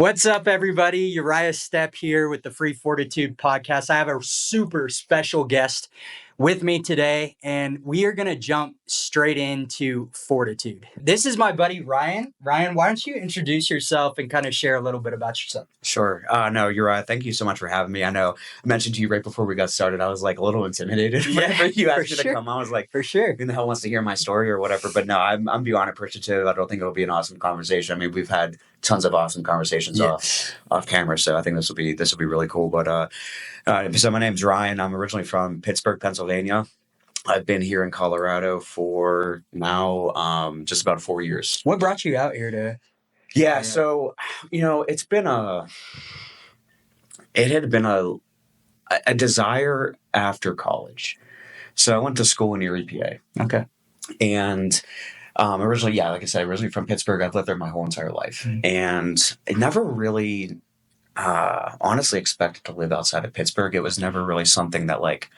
What's up, everybody? Uriah Stepp here with the Free Fortitude Podcast. I have a super special guest with me today, and we are going to jump straight into Fortitude. This is my buddy, Ryan. Ryan, why don't you introduce yourself and kind of share a little bit about yourself? Sure. No, Uriah, thank you so much for having me. I know I mentioned to you right before we got started, I was like a little intimidated whenever you asked me to come on. I was like, for sure. Who the hell wants to hear my story or whatever? But no, I'm beyond appreciative. I don't think it'll be an awesome conversation. I mean, we've had tons of awesome conversations off camera, so I think this will be really cool. But so my name's Ryan. I'm originally from Pittsburgh, Pennsylvania. I've been here in Colorado for now just about 4 years. What brought you out here to? Yeah, so it had been a desire after college. So I went to school in Erie, PA. Okay. And originally, like I said, originally from Pittsburgh. I've lived there my whole entire life. Mm-hmm. And I never really honestly expected to live outside of Pittsburgh. It was never really something that like,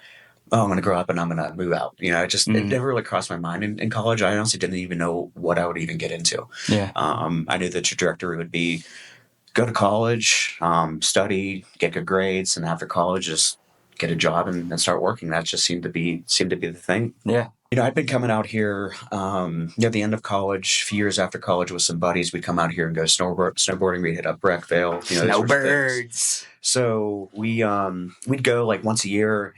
oh, I'm going to grow up and I'm going to move out. It never really crossed my mind in college. I honestly didn't even know what I would even get into. Yeah. I knew the trajectory would be go to college, study, get good grades, and after college, just get a job and start working. That just seemed to be the thing. Yeah. I'd been coming out here near the end of college, a few years after college with some buddies. We'd come out here and go snowboarding. We'd hit up Breckville. Snowbirds. So we'd go like once a year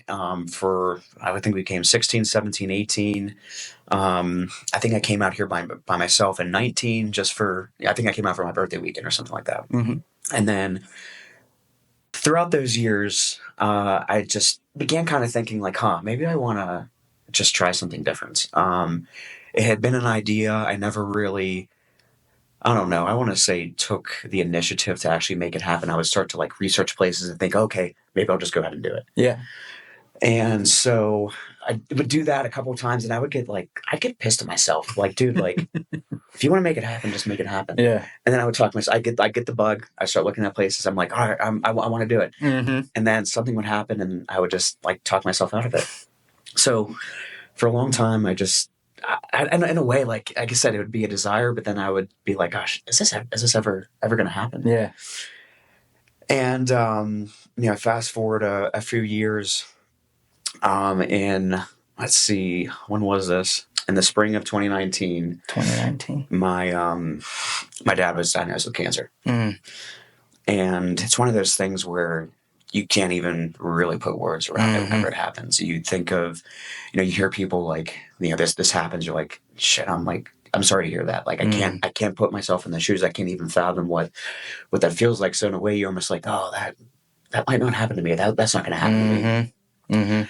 for, I would think we came 16, 17, 18. I think I came out here by myself in 19 I think I came out for my birthday weekend or something like that. Mm-hmm. And then throughout those years, I just began kind of thinking like, maybe I want to just try something different. It had been an idea. I never really, I don't know, I want to say took the initiative to actually make it happen. I would start to like research places and think, okay, maybe I'll just go ahead and do it. Yeah. And so I would do that a couple of times and I'd get pissed at myself. Like, dude, like if you want to make it happen, just make it happen. Yeah. And then I would talk to myself. I get the bug. I start looking at places. I'm like, all right, I want to do it. Mm-hmm. And then something would happen and I would just like talk myself out of it. So for a long time, I in a way, like I said, it would be a desire, but then I would be like, gosh, is this ever going to happen? Yeah. And, fast forward a few years, let's see, when was this? In the spring of 2019. 2019. My dad was diagnosed with cancer. Mm. And it's one of those things where you can't even really put words around it whenever it happens. You think of, you hear people like, this happens. You're like, shit, I'm sorry to hear that. Like, I can't put myself in the shoes. I can't even fathom what that feels like. So in a way, you're almost like, oh, that might not happen to me. That's not going to happen to me. Mm-hmm.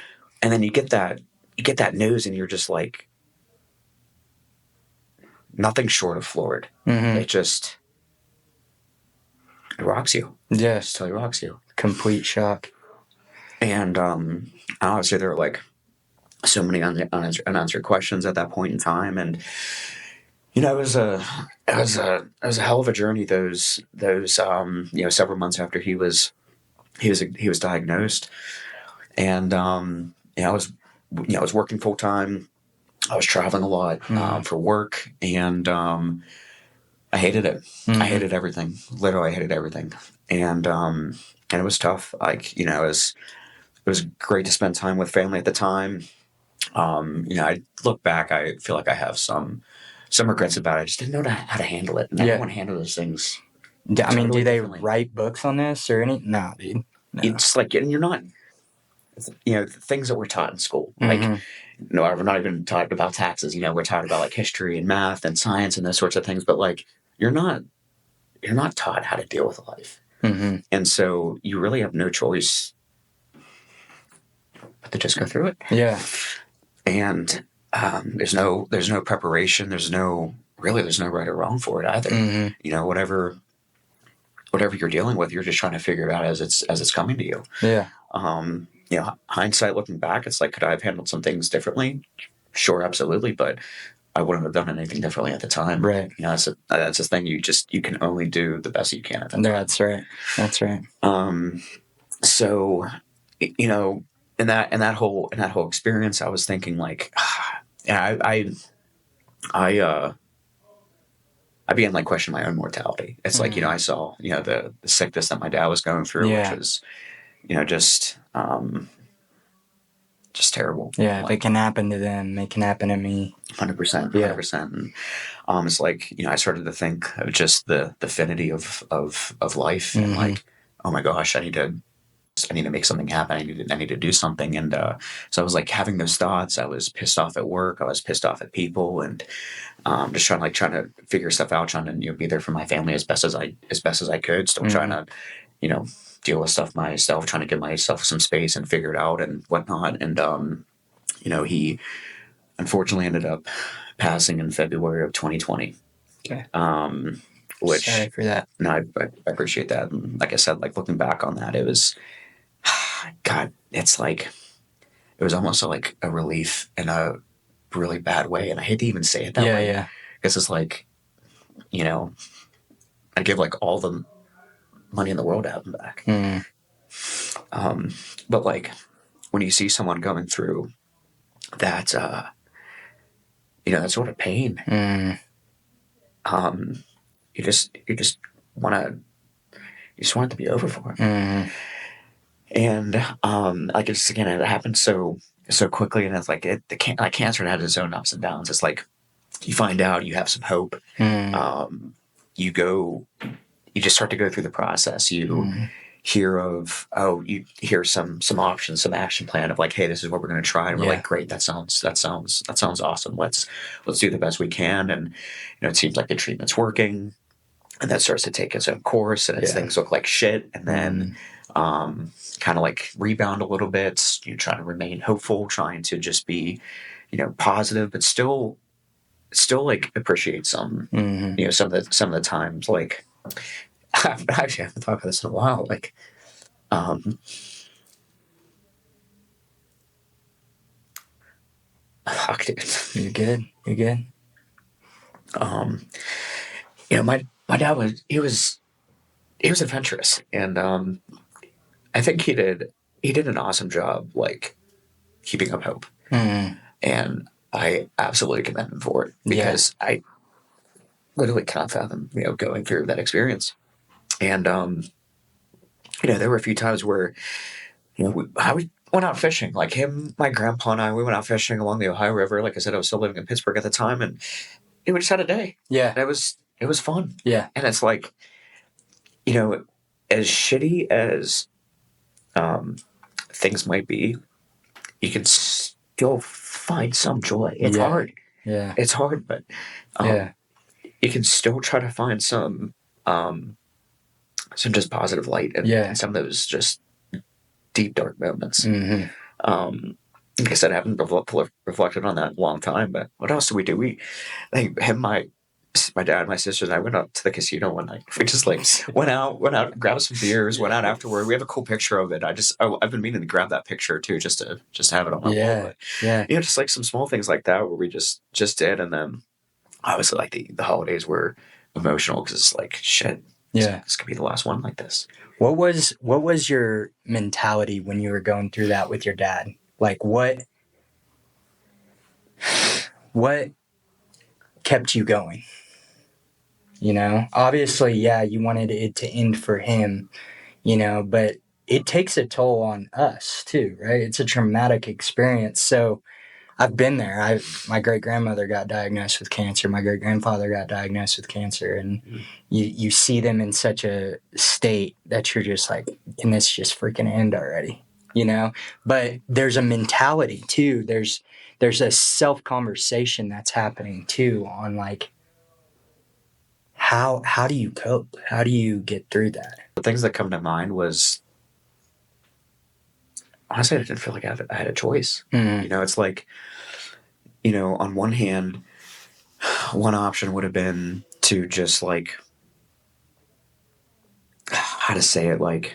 And then you get that news and you're just like, nothing short of floored. Mm-hmm. It rocks you. Yeah. It just totally rocks you. Complete shock. And honestly, there were like so many unanswered questions at that point in time, and it was a hell of a journey. Those several months after he was diagnosed, and I was working full time. I was traveling a lot for work, and I hated it. Mm-hmm. I hated everything. Literally, I hated everything, and it was tough. Like, it was great to spend time with family at the time. I look back, I feel like I have some regrets about it. I just didn't know how to handle it. And I didn't want to handle those things. I mean, do they write books on this or any? No, dude. No. It's like, and you're not, things that we're taught in school. Like, we're not even taught about taxes. We're taught about like history and math and science and those sorts of things. But like, you're not taught how to deal with life. Mm-hmm. And so you really have no choice but to just go through it. Yeah. And there's no preparation. There's no right or wrong for it either. Mm-hmm. Whatever you're dealing with, you're just trying to figure it out as it's coming to you. Yeah. Hindsight looking back, it's like, could I have handled some things differently? Sure, absolutely. But I wouldn't have done anything differently at the time. Right. That's the thing. You can only do the best you can at that time. That's right. That's right. So, in that whole experience, I was thinking like, I I began like questioning my own mortality. It's like, I saw, the sickness that my dad was going through, which was, just terrible. Yeah, if it can happen to them, it can happen to me. 100%, 100%. And it's like, I started to think of just the finity of life, and like, oh my gosh, I need to make something happen. I need to do something. And so I was like having those thoughts. I was pissed off at work. I was pissed off at people, and just trying to figure stuff out, trying to be there for my family as best as I could. Still trying to deal with stuff myself, trying to give myself some space and figure it out and whatnot. And he unfortunately ended up passing in February of 2020. Okay. Which, sorry for that. No, I appreciate that. And like I said, like looking back on that, it was, God, it's like, it was almost like a relief in a really bad way. And I hate to even say it that way. Yeah. Because it's like, I'd give like all the money in the world to have him back. But like when you see someone going through that, that sort of pain, you just want it to be over for him. And like it's again, it happened so quickly, and it's like cancer had its own ups and downs. It's like you find out you have some hope. You just start to go through the process. You hear some options, some action plan of like, hey, this is what we're going to try. And we're like, great, that sounds awesome. Let's do the best we can. And it seems like the treatment's working, and that starts to take its own course, and things look like shit. And then kind of like rebound a little bit. You try to remain hopeful, trying to just be positive, but still like appreciate some some of the times. Like I actually haven't talked about this in a while. Like fuck, dude. You're good. My dad was adventurous, and I think he did an awesome job, like keeping up hope, and I absolutely commend him for it, because I literally cannot fathom going through that experience. And there were a few times where I went out fishing, like him, my grandpa, and we went out fishing along the Ohio River. Like I said, I was still living in Pittsburgh at the time, and we just had a day. And it was fun. And it's like, as shitty as things might be, you can still find some joy. It's hard. It's hard, but you can still try to find some just positive light in some of those just deep, dark moments. Like I said, I haven't reflected on that in a long time, but what else did we do? My dad, my sisters, and I went out to the casino one night. We just like went out, grabbed some beers, went out afterward. We have a cool picture of it. I've been meaning to grab that picture too, just to have it on my wall. But, just like some small things like that where we just did. And then obviously like the holidays were emotional, because it's like, shit, this could be the last one like this. What was your mentality when you were going through that with your dad? Like what kept you going? Obviously, you wanted it to end for him, but it takes a toll on us too, right? It's a traumatic experience. So I've been there. My great-grandmother got diagnosed with cancer. My great-grandfather got diagnosed with cancer. And you see them in such a state that you're just like, can this just freaking end already? But there's a mentality too. There's a self-conversation that's happening too on like, how do you cope? How do you get through that? The things that come to mind was, honestly, I didn't feel like I had a choice. It's like, on one hand, one option would have been to just like, how to say it, like,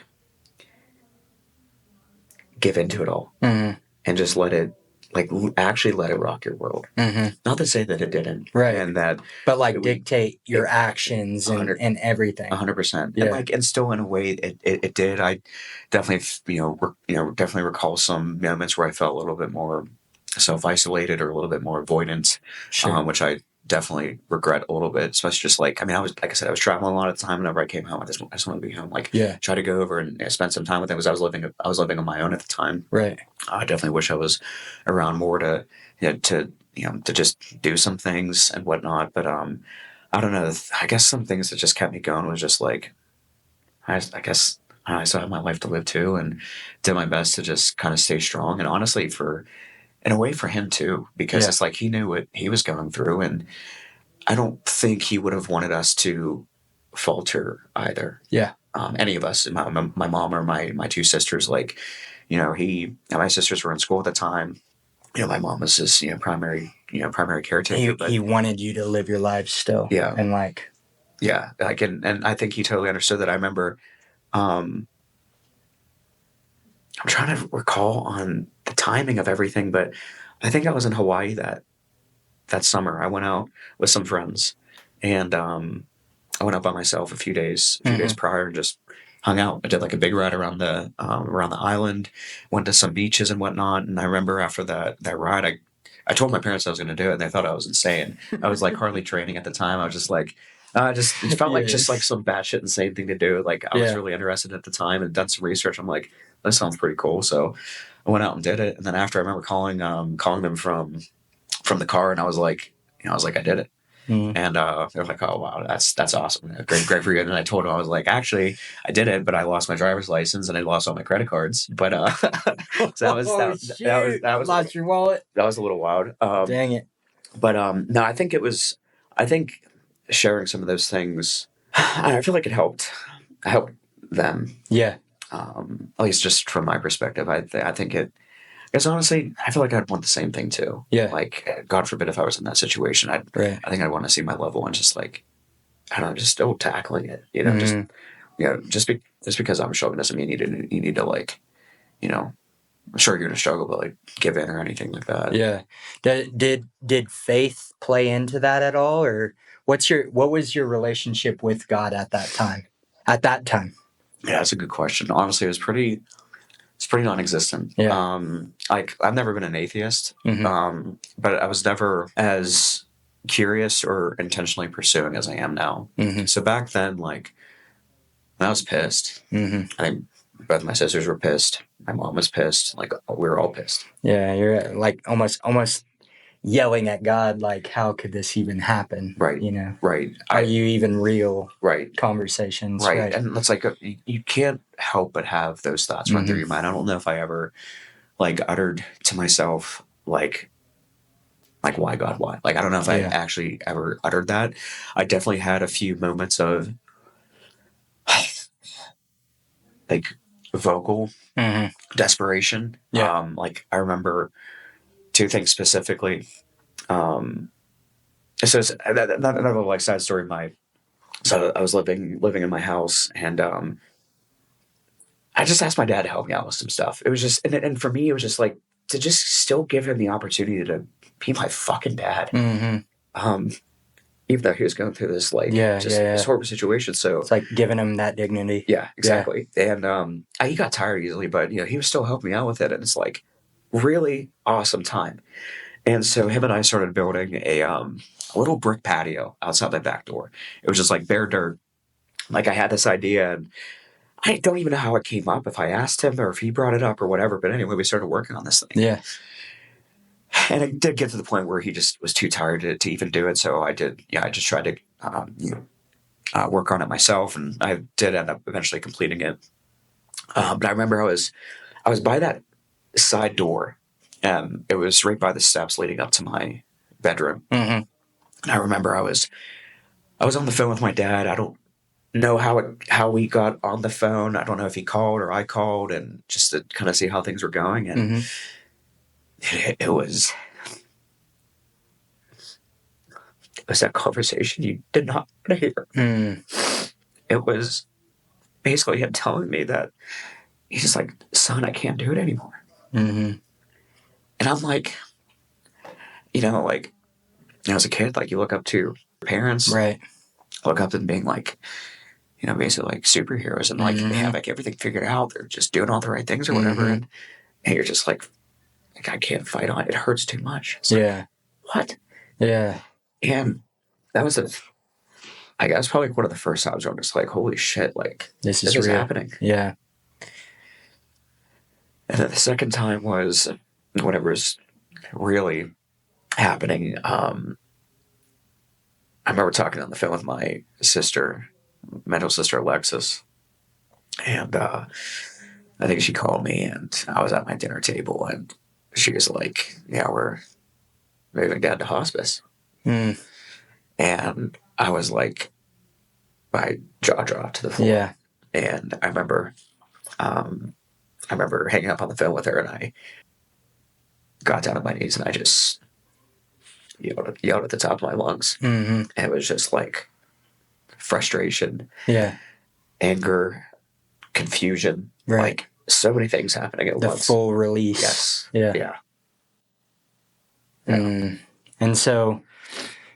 give into it all and just let it, like, actually let it rock your world. Not to say that it didn't, right? And that, but like dictate your actions and everything. 100%. And like, and still in a way, it did. I definitely, definitely recall some moments where I felt a little bit more self-isolated or a little bit more avoidant, which I definitely regret a little bit, especially just like, I mean, I was, like I said, I was traveling a lot of the time. Whenever I came home, I just wanted to be home, like try to go over and spend some time with them, because I was living on my own at the time. Right. I definitely wish I was around more to just do some things and whatnot. But I don't know. I guess some things that just kept me going was just like, I guess I still have my life to live too, and did my best to just kind of stay strong. And honestly, in a way for him too, because it's like he knew what he was going through, and I don't think he would have wanted us to falter either. Yeah. Any of us, my mom or my two sisters, like, my sisters were in school at the time. My mom was his, primary caretaker. He wanted you to live your life still. Yeah. And like, yeah, like, and I think he totally understood that. I remember, I'm trying to recall on the timing of everything, but I think I was in Hawaii that summer. I went out with some friends, and I went out by myself a few days prior, and just hung out. I did like a big ride around the island, went to some beaches and whatnot. And I remember after that ride, I told my parents I was going to do it, and they thought I was insane. I was like hardly training at the time. I was just like, it felt like just like some batshit insane thing to do. Like I was really interested at the time and done some research. I'm like, this sounds pretty cool. So I went out and did it. And then after, I remember calling them from the car, and I was like, I did it. Mm-hmm. And they're like, oh wow, that's awesome, great for you. And then I told them, I was like, actually, I did it, but I lost my driver's license and I lost all my credit cards. But so that was lost your wallet. That was a little wild. Dang it. But no, I think sharing some of those things, I feel like it helped them. Yeah. At least just from my perspective, I think it. Because honestly, I feel like I'd want the same thing too. Yeah. Like, God forbid if I was in that situation, I think I'd want to see my level and just like, I don't know, just still tackling it. Just because I'm struggling doesn't mean you need to like, I'm sure you're gonna struggle, but like give in or anything like that. Yeah. Did faith play into that at all, or what was your relationship with God at that time? Yeah, that's a good question. Honestly, it's pretty non-existent. Yeah. Like I've never been an atheist, Mm-hmm. but I was never as curious or intentionally pursuing as I am now. Mm-hmm. So back then, like, I was pissed. Mm-hmm. I think both my sisters were pissed. My mom was pissed. Like, we were all pissed. Yeah, you're like almost yelling at God, like, how could this even happen? Right. Right. Are you even real? Right. Conversations. Right. And it's like, you can't help but have those thoughts run through your mind. I don't know if I ever, like, uttered to myself, like, why God, why? Like, I don't know if I actually ever uttered that. I definitely had a few moments of, like, vocal desperation. Yeah. Like, I remember two things specifically. So it's another like side story. So I was living in my house, and I just asked my dad to help me out with some stuff. It was just, and for me, it was just like to just still give him the opportunity to be my fucking dad. Mm-hmm. Even though he was going through this this horrible situation. So it's like giving him that dignity. Yeah, exactly. Yeah. And he got tired easily, but he was still helping me out with it, and it's like really awesome time. And so him and I started building a little brick patio outside my back door. It was just like bare dirt. Like I had this idea, and I don't even know how it came up, if I asked him or if he brought it up or whatever. But anyway, we started working on this thing. Yeah. And it did get to the point where he just was too tired to even do it. So I just tried to work on it myself, and I did end up eventually completing it. But I remember I was by that side door, and it was right by the steps leading up to my bedroom. Mm-hmm. And I remember I was on the phone with my dad. I don't know how we got on the phone. I don't know if he called or I called, and just to kind of see how things were going. And it was that conversation you did not want to hear. It was basically him telling me that he's just like, son, I can't do it anymore. And I'm like, as a kid, like you look up to your parents, right? Look up to them being like, basically like superheroes, and like they have like everything figured out. They're just doing all the right things or whatever, and you're just like I can't fight on it. It hurts too much. It's like, what? Yeah. And that was I guess probably one of the first times where I'm just like, holy shit, like This is is real. happening. Yeah. And then the second time was whatever's really happening. I remember talking on the phone with my sister, mental sister Alexis, and I think she called me, and I was at my dinner table, and she was like, "Yeah, we're moving Dad to hospice," Mm. and I was like, my jaw dropped to the floor. Yeah. And I remember hanging up on the phone with her, and I got down on my knees, and I just yelled at the top of my lungs. Mm-hmm. And it was just like frustration, Yeah. anger, confusion, Right. like so many things happening at once. The full release. Yes. Yeah. Yeah. And so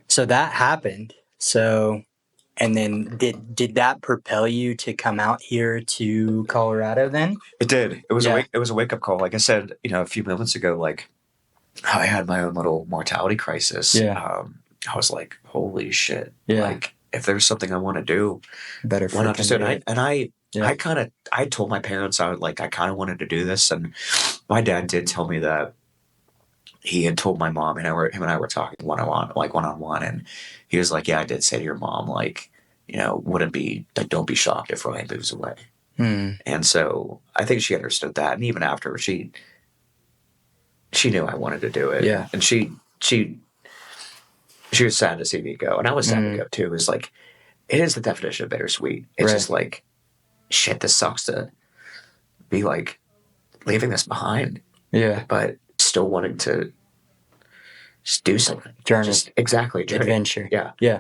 that happened. So, and then did that propel you to come out here to Colorado then? It did. It was Yeah. it was a wake up call. Like I said, a few moments ago, like how I had my own little mortality crisis. Yeah. I was like, holy shit. Yeah. Like if there's something I want to do, Better why not just do it? I told my parents I kind of wanted to do this, and my dad did tell me that he had told my mom, and him and I were talking one on one, and he was like, "Yeah, I did say to your mom, like, wouldn't be like, don't be shocked if Ryan moves away." Mm. And so I think she understood that, and even after she knew I wanted to do it, Yeah, and she was sad to see me go, and I was sad to go too. It was like, it is the definition of bittersweet. It's just like, shit, this sucks to be like leaving this behind. Yeah. But still wanting to just do something. Journey. Just exactly. Journey. Adventure. Yeah. Yeah.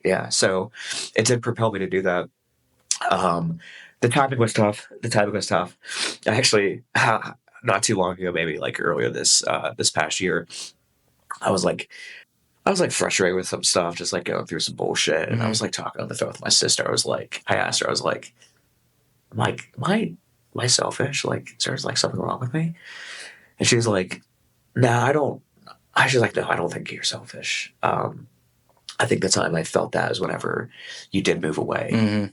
Yeah. So it did propel me to do that. The timing was tough. I actually, not too long ago, maybe like earlier this past year, I was like frustrated with some stuff, just like going through some bullshit. And I was like talking on the phone with my sister. I asked her, I was like, am I selfish? Like, is there like something wrong with me? And she's like, no, I don't. She's like, no, I don't think you're selfish. I think the time I felt that is whenever you did move away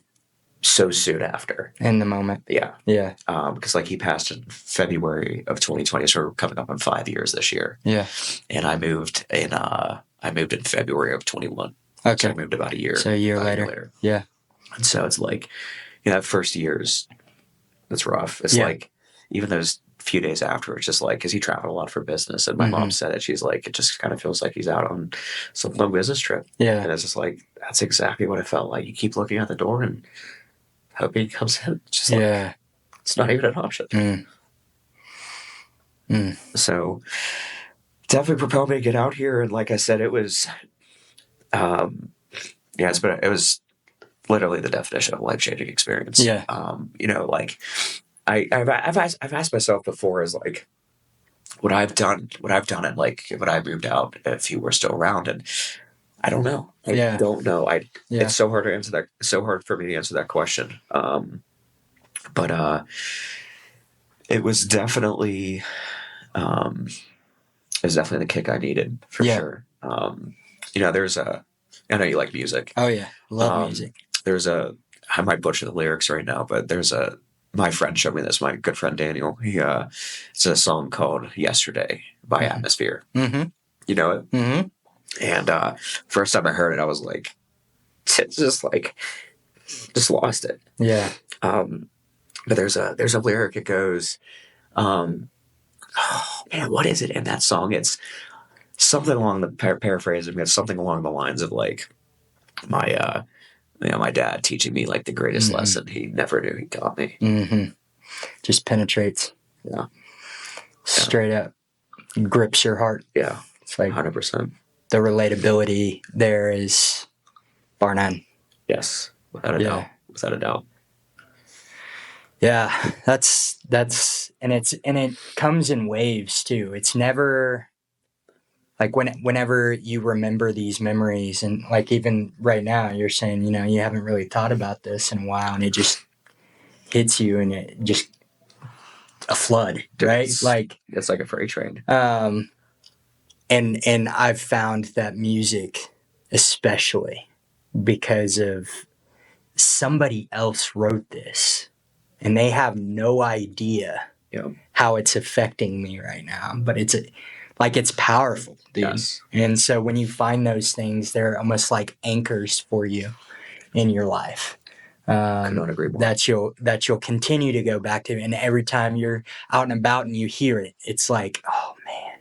so soon after. In the moment. Yeah. Yeah. Because like he passed in February of 2020, so we're coming up on 5 years this year. Yeah. And I moved in February of 21. Okay. So I moved about a year. So a year later. Yeah. And so it's like, that first year's, that's rough. It's like, even those few days after, it's just like, because he traveled a lot for business, and my mom said it. She's like, it just kind of feels like he's out on some long business trip. Yeah. And it's just like, that's exactly what it felt like. You keep looking at the door and hoping he comes in. It's just like, it's not even an option. So definitely propelled me to get out here. And like I said, it was, it was literally the definition of a life-changing experience. Yeah. Like I've asked myself before, is like, what I've done and like when I moved out, if you were still around, and I don't know. I don't know. It's so hard to answer that. It's so hard for me to answer that question. But it was definitely the kick I needed for sure. There's I know you like music. Oh yeah, love music. I might butcher the lyrics right now, but my friend showed me this. My good friend Daniel. It's a song called "Yesterday" by Atmosphere. Mm-hmm. You know it. Mm-hmm. And first time I heard it, I was like, just lost it. Yeah. But there's a lyric. It goes, oh man, what is it in that song? It's something along the paraphrasing. It's something along the lines of like my dad teaching me like the greatest lesson he never knew he taught me. Mm-hmm. Just penetrates. Yeah. Straight up grips your heart. Yeah. It's like 100%. The relatability there is bar none. Yes. Without a doubt. Without a doubt. Yeah. That's and it comes in waves too. It's never like whenever you remember these memories, and like even right now you're saying, you haven't really thought about this in a while, and it just hits you, and it just a flood, right? It's like a freight train. And I've found that music especially because of somebody else wrote this and they have no idea how it's affecting me right now. But it's powerful, dude. Yes. And so when you find those things, they're almost like anchors for you in your life. Could not agree more. That you'll continue to go back to, and every time you're out and about and you hear it, it's like, oh man,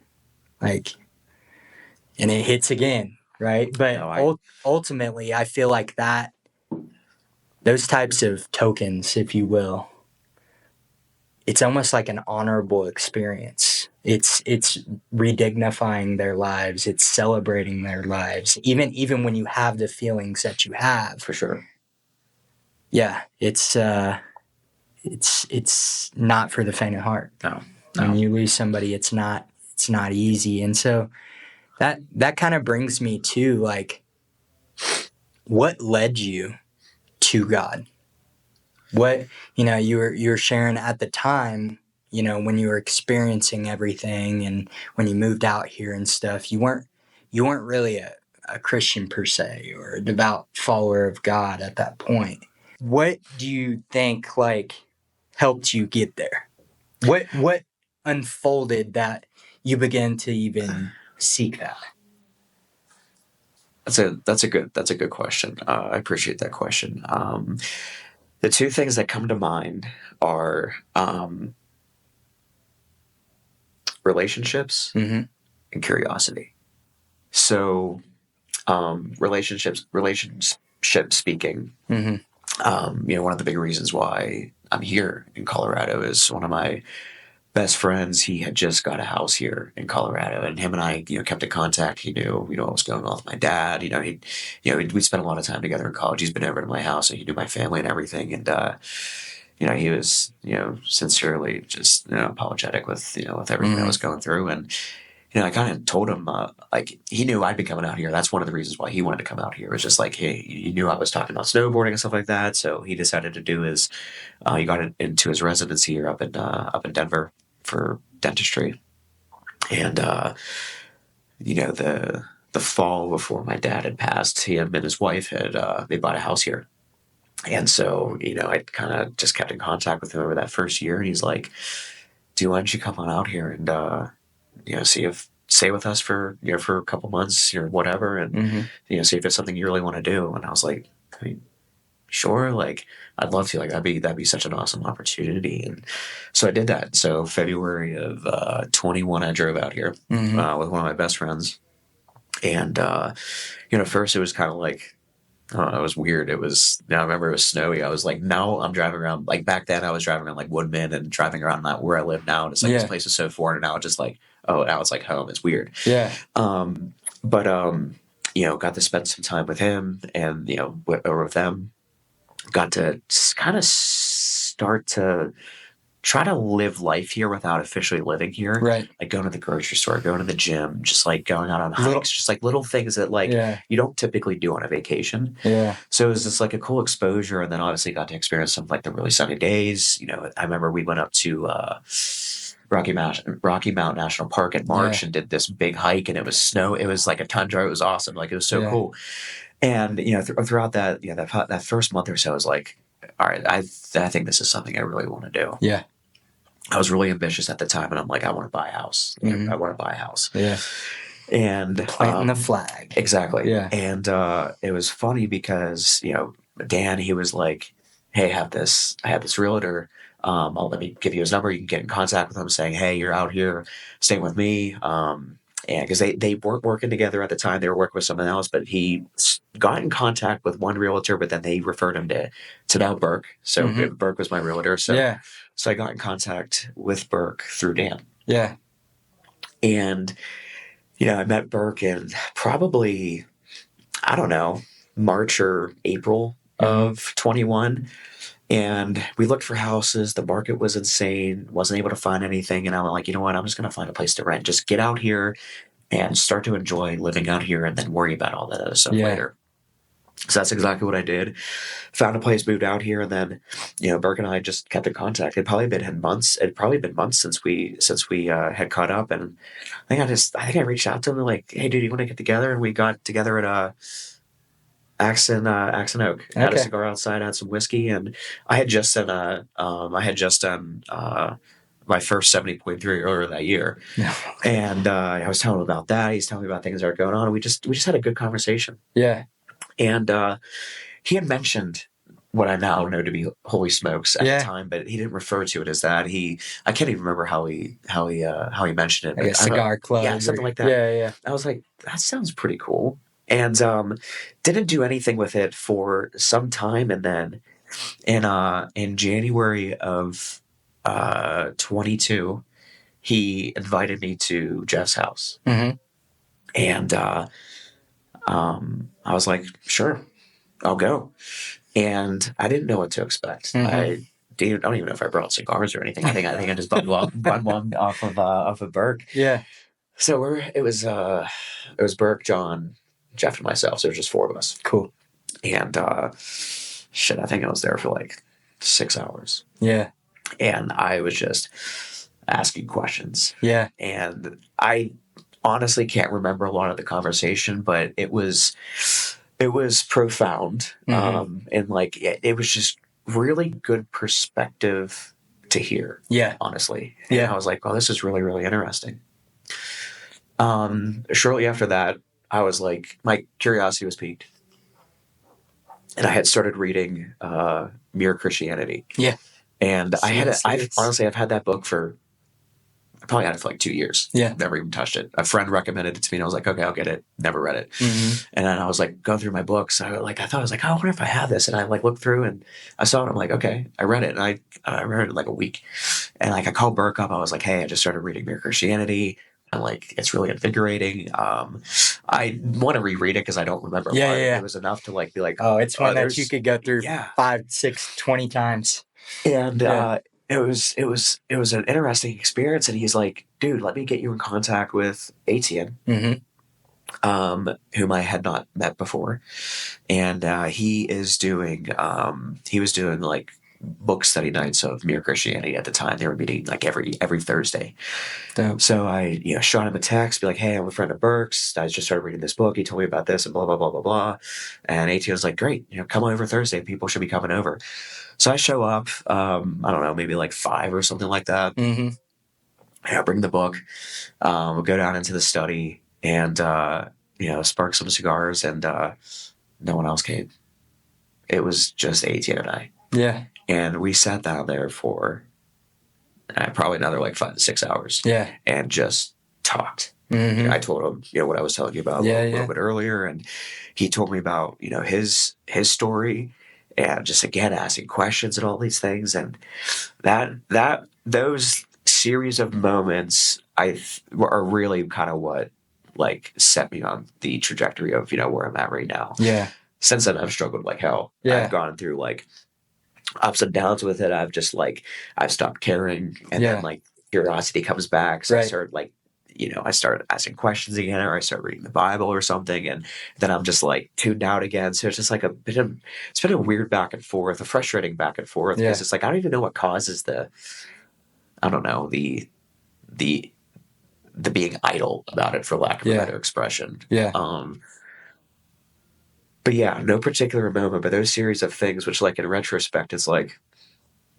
like, and it hits again, right? But ultimately, I feel like that those types of tokens, if you will, it's almost like an honorable experience. It's redignifying their lives. It's celebrating their lives, even when you have the feelings that you have. For sure. Yeah, it's not for the faint of heart. No. When you lose somebody, it's not easy. And so that kind of brings me to like, what led you to God? What, you were sharing at the time, when you were experiencing everything and when you moved out here and stuff, you weren't really a Christian per se or a devout follower of God at that point. What do you think like helped you get there? What unfolded that you began to even seek that? That's a good question. I appreciate that question. The two things that come to mind are relationships and curiosity. So, relationship speaking. One of the big reasons why I'm here in Colorado is one of my best friends. He had just got a house here in Colorado, and him and I, kept in contact. He knew, what was going on with my dad. We spent a lot of time together in college. He's been over to my house, and he knew my family and everything. And he was, sincerely just, apologetic with, with everything I was going through. And I kind of told him, he knew I'd be coming out here. That's one of the reasons why he wanted to come out here. It was just like, hey, he knew I was talking about snowboarding and stuff like that. So he decided to do he got into his residency here up in Denver for dentistry. And, the fall before my dad had passed, him and his wife they bought a house here. And so, I kind of just kept in contact with him over that first year. And he's like, dude, why don't you come on out here and, stay with us for a couple months or whatever. And, see if it's something you really want to do. And I was like, I mean, sure. Like, I'd love to. Like, that'd be such an awesome opportunity. And so I did that. So February of 21, I drove out here with one of my best friends. And, first it was kind of like, it was weird. I remember it was snowy. I was like, now I'm driving around. Like back then I was driving around like Woodman and driving around where I live now. And it's like, this place is so foreign. And now it's just like, oh, now it's like home. It's weird. Yeah. Got to spend some time with him and, with them. Got to kind of start to try to live life here without officially living here. Right. Like going to the grocery store, going to the gym, just like going out on hikes, just like little things that you don't typically do on a vacation. Yeah. So it was just like a cool exposure. And then obviously got to experience some like the really sunny days. I remember we went up to Rocky Mountain National Park in March and did this big hike, and it was snow. It was like a tundra. It was awesome. Like it was so cool. And, throughout that, that first month or so, I was like, all right, I think this is something I really want to do. Yeah. I was really ambitious at the time, and I'm like, I want to buy a house. I want to buy a house. Yeah. And planting the flag. Exactly. Yeah. And it was funny because, Dan, he was like, hey, I have this realtor. Let me give you his number. You can get in contact with him saying, hey, you're out here staying with me. And because they weren't working together at the time, they were working with someone else, but he got in contact with one realtor, but then they referred him to now Burke. So Burke was my realtor. So I got in contact with Burke through Dan. Yeah. And, I met Burke in probably, I don't know, March or April of 21. And we looked for houses. The market was insane. Wasn't able to find anything. And I'm like, you know what? I'm just going to find a place to rent. Just get out here and start to enjoy living out here and then worry about all that other stuff later. So that's exactly what I did. Found a place, moved out here, and then, Burke and I just kept in contact. It'd probably been months since we had caught up, and I think I reached out to him and like, hey, dude, you want to get together? And we got together at Axe and Oak. Had a Okay. cigar outside, had some whiskey, and I had just done my first 70.3 earlier that year. And I was telling him about that. He's telling me about things that are going on. And we just had a good conversation. Yeah. And he had mentioned what I now know to be Holy Smokes at the time, but he didn't refer to it as that. I can't even remember how he mentioned it. Like a cigar club. Yeah, something like that. Yeah. I was like, that sounds pretty cool. And didn't do anything with it for some time. And then in January of 22, he invited me to Jeff's house. Mm-hmm. And I was like, sure, I'll go. And I didn't know what to expect. Mm-hmm. I don't even know if I brought cigars or anything. I think I just bought one off of Burke. Yeah. So it was Burke, John, Jeff, and myself. So it was just 4 of us. Cool. And I think I was there for like 6 hours. Yeah. And I was just asking questions. Yeah. And I honestly can't remember a lot of the conversation, but it was profound. Mm-hmm. And like it was just really good perspective to hear. Yeah. Honestly. And I was like, well, this is really, really interesting. Shortly after that, I was like, my curiosity was piqued. And I had started reading Mere Christianity. Yeah. And I've had that book I probably had it for like 2 years. Yeah. Never even touched it. A friend recommended it to me and I was like, okay, I'll get it. Never read it. Mm-hmm. And then I was like going through my books. I was like, oh, I wonder if I have this. And I like looked through and I saw it. I'm like, okay, I read it. And I read it in like a week. And like I called Burke up. I was like, hey, I just started reading Mere Christianity. And like, it's really invigorating. I want to reread it because I don't remember. It was enough to like be like, oh, it's one that you could go through 5, 6, 20 times. And it was an interesting experience. And he's like, dude, let me get you in contact with Etienne, mm-hmm. Whom I had not met before. And he was doing like book study nights of Mere Christianity at the time. They were meeting like every Thursday. Dope. So I shot him a text, be like, hey, I'm a friend of Burke's. I just started reading this book. He told me about this and blah, blah, blah, blah, blah. And Etienne was like, great, come on over Thursday. People should be coming over. So I show up, I don't know, maybe like 5 or something like that. Mm-hmm. I bring the book, we'll go down into the study and, spark some cigars and no one else came. It was just Etienne and I. Yeah. And we sat down there for probably another like 5 to 6 hours. Yeah. And just talked. Mm-hmm. I told him, what I was telling you about a little bit earlier. And he told me about, his story. And just again asking questions and all these things, and those series of moments are really kind of what like set me on the trajectory of where I'm at right now. Yeah. Since then, I've struggled like hell. Yeah. I've gone through like ups and downs with it. I've stopped caring, and then like curiosity comes back. So I started like. I started asking questions again, or I started reading the Bible or something, and then I'm just like tuned out again. So it's just like it's been a weird back and forth, a frustrating back and forth, because it's like I don't even know what causes the being idle about it, for lack of a better expression. Yeah. But yeah, no particular moment, but those series of things, which like in retrospect, it's like,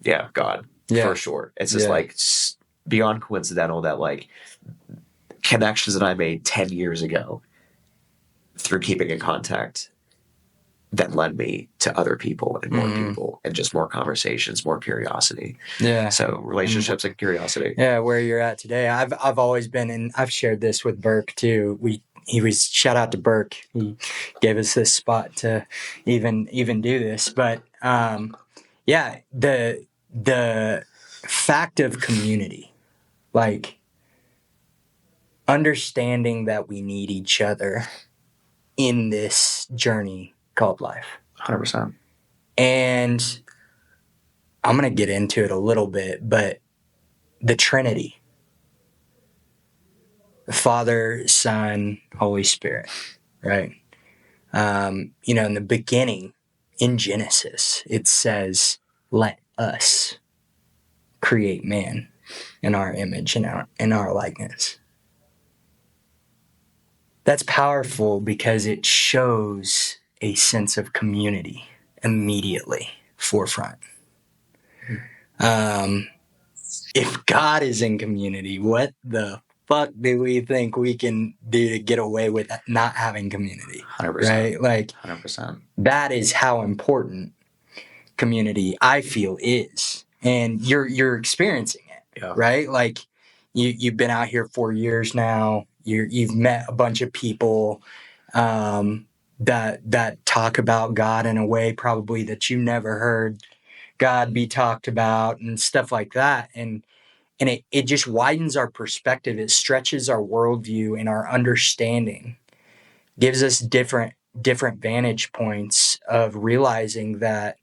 yeah, God, for sure. It's just like beyond coincidental that like. Connections that I made 10 years ago through keeping in contact that led me to other people and more people and just more conversations, more curiosity. Yeah. So relationships and curiosity. Yeah. Where you're at today. I've always been, and I've shared this with Burke too. Shout out to Burke. He gave us this spot to even do this, but the fact of community, like, understanding that we need each other in this journey called life. 100%. And I'm going to get into it a little bit, but the Trinity, the Father, Son, Holy Spirit, right? In the beginning, in Genesis, it says, "Let us create man in our image and in our likeness." That's powerful because it shows a sense of community immediately forefront. If God is in community, what the fuck do we think we can do to get away with not having community? 100%. Right? 100%. That is how important community, I feel, is. And you're experiencing it, right? Like you've been out here 4 years now. You've met a bunch of people that talk about God in a way probably that you never heard God be talked about and stuff like that. And it just widens our perspective. It stretches our worldview and our understanding, gives us different vantage points of realizing that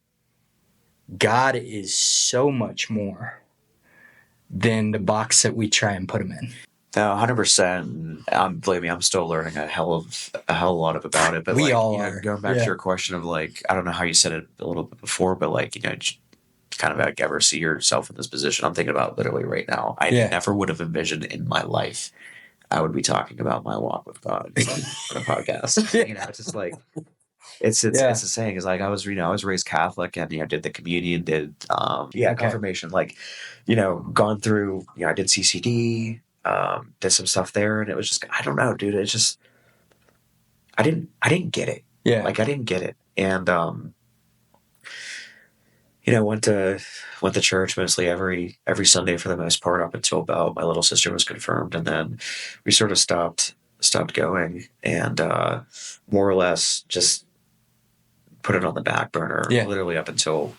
God is so much more than the box that we try and put him in. No, 100%. Believe me, I'm still learning a hell of a lot about it. But We all are. Going back to your question of I don't know how you said it a little bit before, but kind of ever see yourself in this position. I'm thinking about literally right now. I never would have envisioned in my life I would be talking about my walk with God on a podcast. It's just it's a saying. Is I was I was raised Catholic and did the communion, did confirmation, gone through I did CCD, did some stuff there, and it was just I don't know, dude. It's just I didn't get it. I didn't get it, and went to church mostly every Sunday for the most part up until about my little sister was confirmed, and then we sort of stopped going, and more or less just put it on the back burner literally up until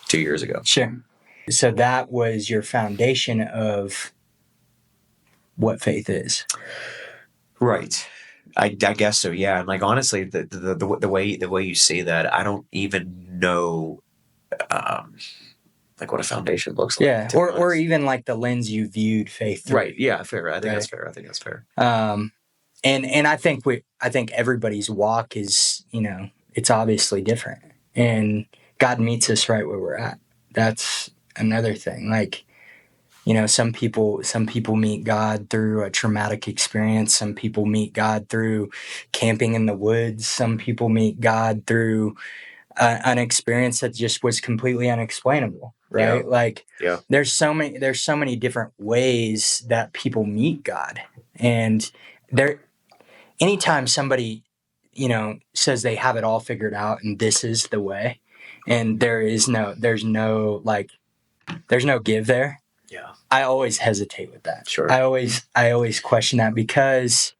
2 years ago. Sure. So that was your foundation of what faith is. Right. I guess so. Yeah. And honestly, the way you say that, I don't even know what a foundation looks like. Yeah. Or even the lens you viewed faith through. Right. Yeah. Fair. I think that's fair. And I think everybody's walk is, it's obviously different, and God meets us right where we're at. That's another thing. Some people meet God through a traumatic experience. Some people meet God through camping in the woods. Some people meet God through an experience that just was completely unexplainable, right? There's so many different ways that people meet God, and anytime somebody says they have it all figured out and this is the way, and there's no give there. Yeah. I always hesitate with that. Sure. I always question that because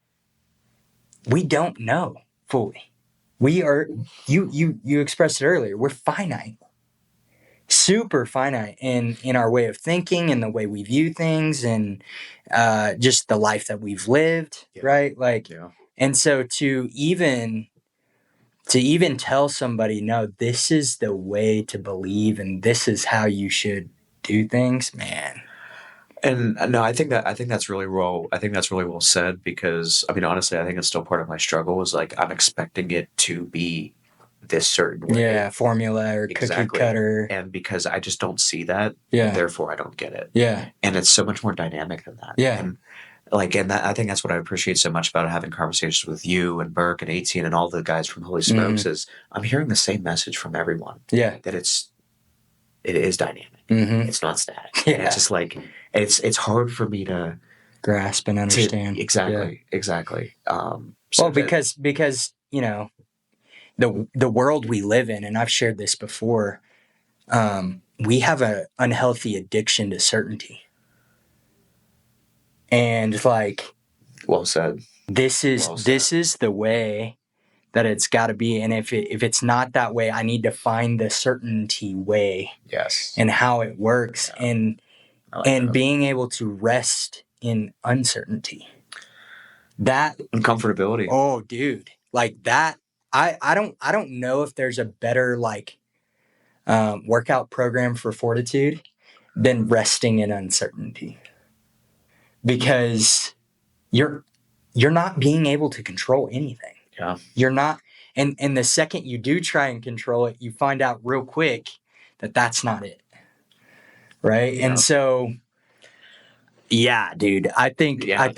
we don't know fully. We are, you expressed it earlier, we're finite. Super finite in our way of thinking and the way we view things, and just the life that we've lived, right? And so to even tell somebody, no, this is the way to believe and this is how you should do things, man. And no, I think that's really well. I think that's really well said, because honestly, I think it's still part of my struggle. Is I'm expecting it to be this certain way, formula or cookie cutter, and because I just don't see that, therefore I don't get it. And it's so much more dynamic than that. And that, I think that's what I appreciate so much about having conversations with you and Burke and 18 and all the guys from Holy Smokes, is I'm hearing the same message from everyone. That it is dynamic. It's not static. And it's just it's hard for me to grasp and understand. Exactly. Because the world we live in, and I've shared this before, we have an unhealthy addiction to certainty. And well said. This is the way that it's got to be, and if it's not that way, I need to find the certainty way. Yes. And how it works, and being able to rest in uncertainty. That and comfortability. Oh, dude, that. I don't know if there's a better workout program for Fortitude than resting in uncertainty, because you're not being able to control anything. Yeah. You're not, And the second you do try and control it, you find out real quick that that's not it. Right. Yeah. And so, yeah, dude, I think Yeah.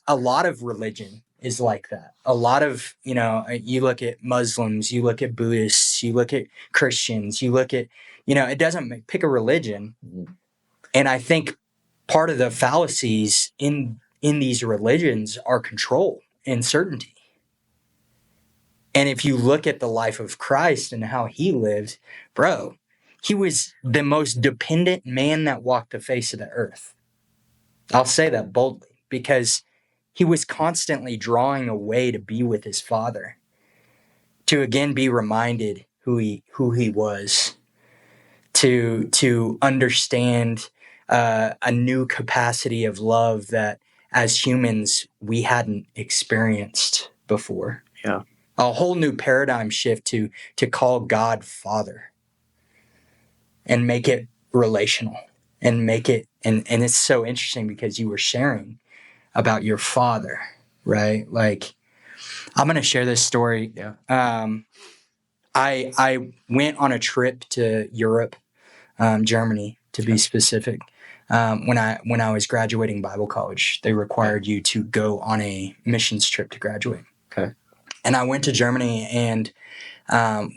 a lot of religion is like that. A lot of, you look at Muslims, you look at Buddhists, you look at Christians, you look at, it doesn't pick a religion. Mhm. And I think part of the fallacies in these religions are control and certainty. And if you look at the life of Christ and how he lived, bro, he was the most dependent man that walked the face of the earth. I'll say that boldly because he was constantly drawing away to be with his Father, to again be reminded who he was, to understand a new capacity of love that as humans we hadn't experienced before. Yeah. A whole new paradigm shift to call God Father and make it relational and make it, and it's so interesting because you were sharing about your father, right? Like, I'm going to share this story. Yeah. I went on a trip to Europe, Germany to be specific. When I was graduating Bible college, they required you to go on a missions trip to graduate. Okay. And I went to Germany, and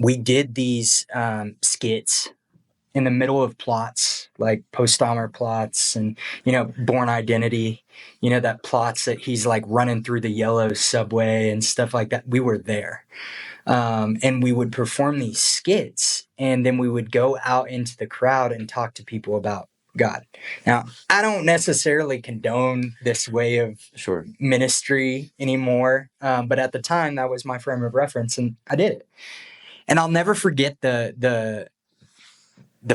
we did these skits in the middle of plots, like Post-Dahmer plots and, Born Identity, that plots that he's like running through the yellow subway and stuff like that. We were there. And we would perform these skits, and then we would go out into the crowd and talk to people about God. Now, I don't necessarily condone this way of ministry anymore, but at the time, that was my frame of reference, and I did it. And I'll never forget the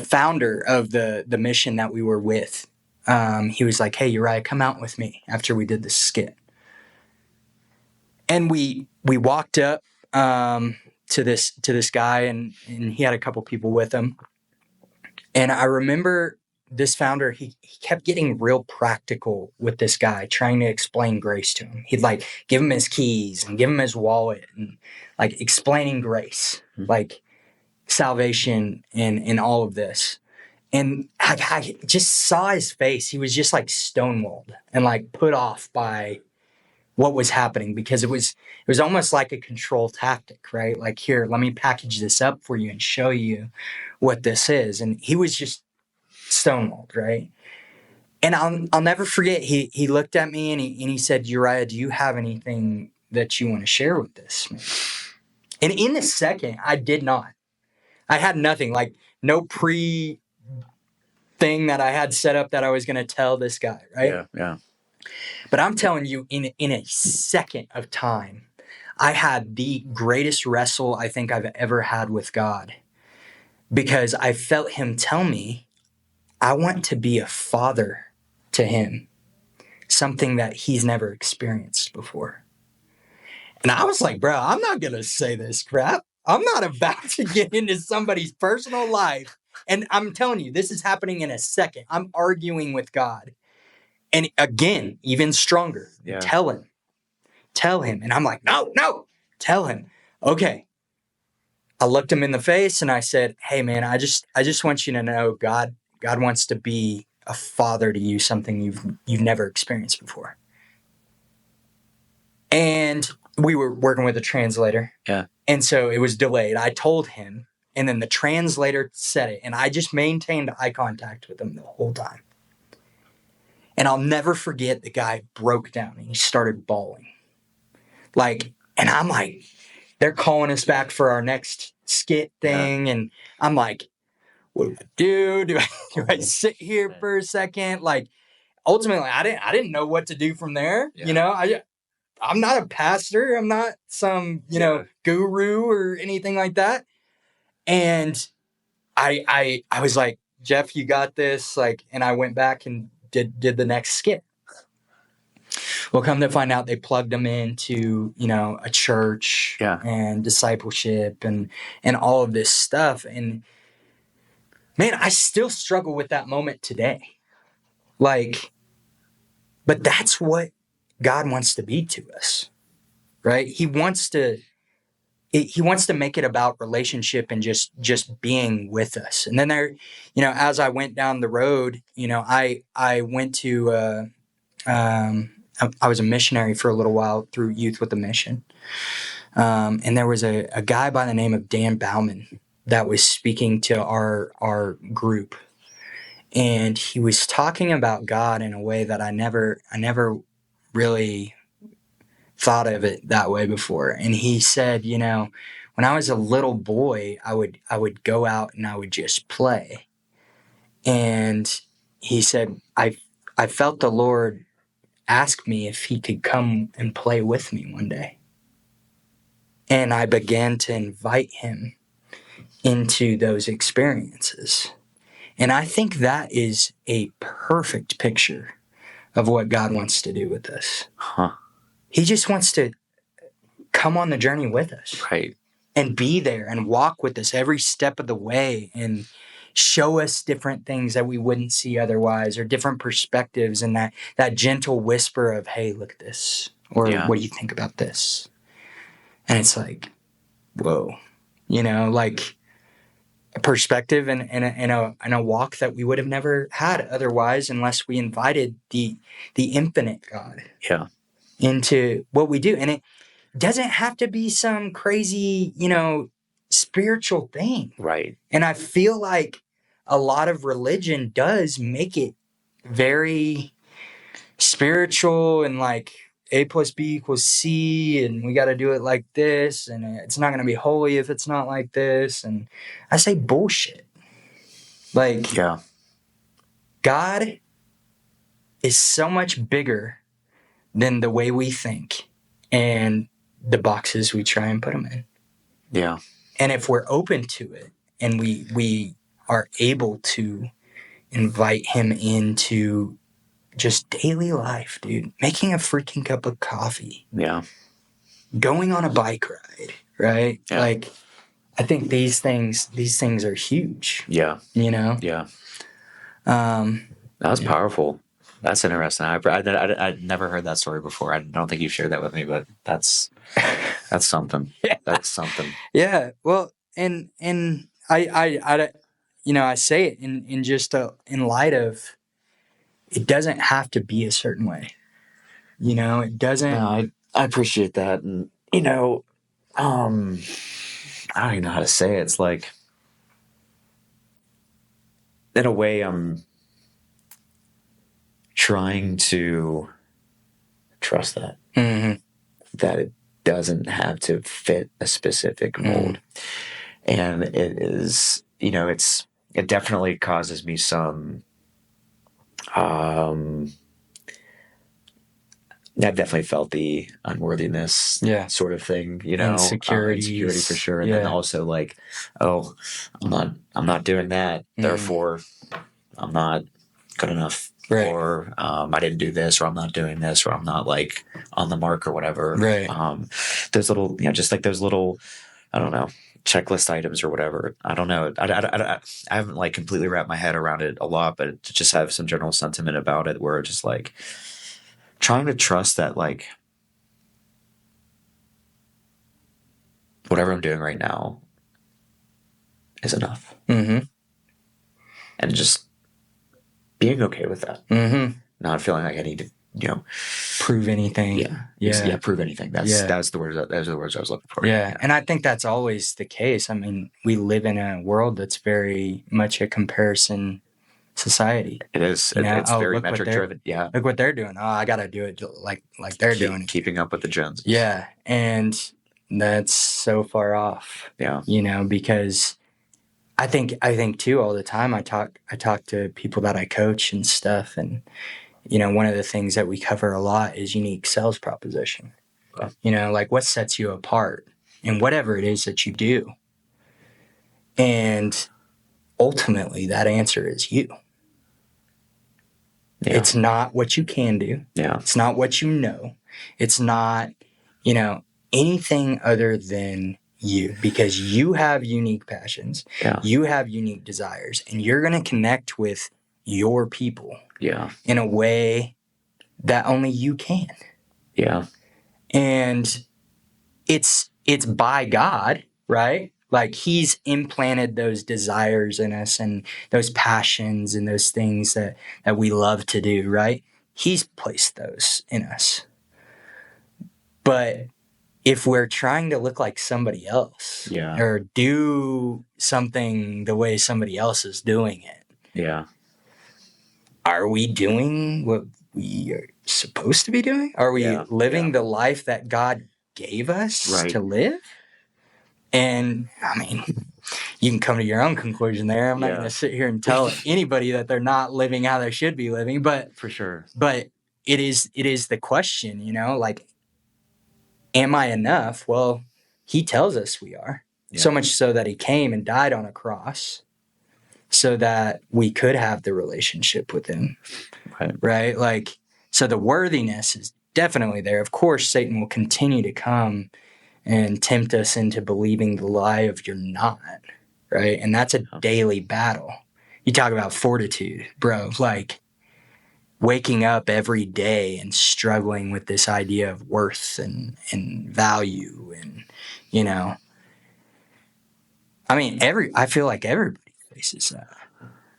founder of the mission that we were with. He was like, "Hey, Uriah, come out with me," after we did this skit. And we walked up to this guy, and he had a couple people with him. And I remember this founder, he kept getting real practical with this guy, trying to explain grace to him. He'd like give him his keys and give him his wallet and like explaining grace, like salvation and all of this. And I just saw his face. He was just like stonewalled and like put off by what was happening, because it was almost like a control tactic, right? Like, here, let me package this up for you and show you what this is. And he was just stonewalled, right? And I'll never forget, he looked at me and he said, "Uriah, do you have anything that you want to share with this man?" And in a second, I did not. I had nothing, like no thing that I had set up that I was going to tell this guy, right? Yeah. But I'm telling you, in a second of time, I had the greatest wrestle I think I've ever had with God, because I felt him tell me, I want to be a father to him, something that he's never experienced before. And I was like, bro, I'm not going to say this crap. I'm not about to get into somebody's personal life. And I'm telling you, this is happening in a second. I'm arguing with God. And again, even stronger, tell him. And I'm like, no, tell him. Okay. I looked him in the face and I said, "Hey man, I just want you to know God wants to be a father to you, something you've never experienced before." And we were working with a translator. Yeah. And so it was delayed. I told him, and then the translator said it, and I just maintained eye contact with him the whole time. And I'll never forget, the guy broke down and he started bawling. Like, and I'm like, they're calling us back for our next skit thing. Yeah. And I'm like, what do I do? Do I sit here for a second? Like, ultimately, I didn't know what to do from there. Yeah. I'm not a pastor. I'm not some, guru or anything like that. And I was like, "Jeff, you got this." Like, and I went back and did the next skit. Well, come to find out, they plugged them into, a church and discipleship and all of this stuff. And man, I still struggle with that moment today. Like, but that's what God wants to be to us, right? He wants to he wants to make it about relationship and just being with us. And then there, as I went down the road, I went to, I was a missionary for a little while through Youth with a Mission. And there was a guy by the name of Dan Bauman that was speaking to our group. And he was talking about God in a way that I never really thought of it that way before. And he said, when I was a little boy, I would go out and I would just play. And he said, I felt the Lord ask me if he could come and play with me one day. And I began to invite him into those experiences. And I think that is a perfect picture of what God wants to do with us. Huh. He just wants to come on the journey with us. Right. And be there and walk with us every step of the way and show us different things that we wouldn't see otherwise, or different perspectives, and that gentle whisper of, hey, look at this, or what do you think about this? And it's like, whoa, like a perspective and a walk that we would have never had otherwise, unless we invited the infinite God into what we do. And it doesn't have to be some crazy, spiritual thing. Right. And I feel like a lot of religion does make it very spiritual and like A plus B equals C, and we got to do it like this, and it's not going to be holy if it's not like this. And I say bullshit. Like, God is so much bigger than the way we think and the boxes we try and put him in. Yeah. And if we're open to it and we are able to invite him into just daily life, dude, making a freaking cup of coffee. Yeah. Going on a bike ride, right? Yeah. Like, I think these things are huge. Yeah. Yeah. That was powerful. That's interesting. I'd never heard that story before. I don't think you've shared that with me, but that's something. Yeah. That's something. Yeah. Well, and I say it in just in light of, it doesn't have to be a certain way. It doesn't. No, I appreciate that. And, I don't even know how to say it. It's like, in a way, I'm trying to trust that. Mm-hmm. That it doesn't have to fit a specific mold. And it is, it definitely causes me some, I've definitely felt the unworthiness sort of thing, insecurity for sure. And then also like, oh, I'm not doing that. Therefore I'm not good enough. Right. Or I didn't do this, or I'm not doing this, or I'm not like on the mark or whatever. Right. Those little, just like those little, I don't know, checklist items or whatever. I don't know. I haven't like completely wrapped my head around it a lot, but to just have some general sentiment about it, where just like trying to trust that like whatever I'm doing right now is enough. Mm-hmm. And just being okay with that. Mm-hmm. Not feeling like I need to, prove anything. Yeah. Prove anything. That's the words. Those are the words I was looking for. Yeah. And I think that's always the case. I mean, we live in a world that's very much a comparison society. It is. It's very metric driven. Yeah. Look what they're doing. Oh, I got to do it like they're doing it. Keeping up with the Joneses. Yeah. And that's so far off. Yeah. Because I think too, all the time I talk to people that I coach and stuff, and one of the things that we cover a lot is unique sales proposition. Yeah. Like what sets you apart in whatever it is that you do. And ultimately that answer is you. Yeah. It's not what you can do. Yeah. It's not what you know. It's not, anything other than you, because you have unique passions. Yeah. You have unique desires, and you're going to connect with your people in a way that only you can. Yeah. And it's it's by God, right? Like he's implanted those desires in us and those passions and those things that we love to do, right? He's placed those in us. But if we're trying to look like somebody else or do something the way somebody else is doing it, are we doing what we are supposed to be doing? Are we living the life that God gave us to live? And I mean, you can come to your own conclusion there. I'm not going to sit here and tell anybody that they're not living how they should be living, but for sure. But it is the question, like, am I enough? Well, he tells us we are. So much so that he came and died on a cross so that we could have the relationship with him. Right? Like, so the worthiness is definitely there. Of course, Satan will continue to come and tempt us into believing the lie of you're not, right? And that's a daily battle. You talk about fortitude, bro, like waking up every day and struggling with this idea of worth and value and, I mean, I feel like everybody faces that.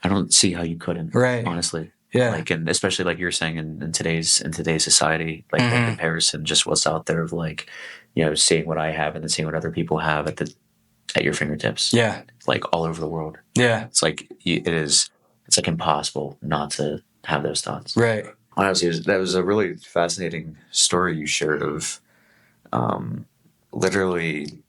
I don't see how you couldn't, honestly. Yeah. Like, and especially like you're saying in today's society, like the comparison, just what's out there of like, seeing what I have and then seeing what other people have at your fingertips. Yeah. Like all over the world. Yeah. It's like, it's like impossible not to have those thoughts. Right. Honestly, that was a really fascinating story you shared of, literally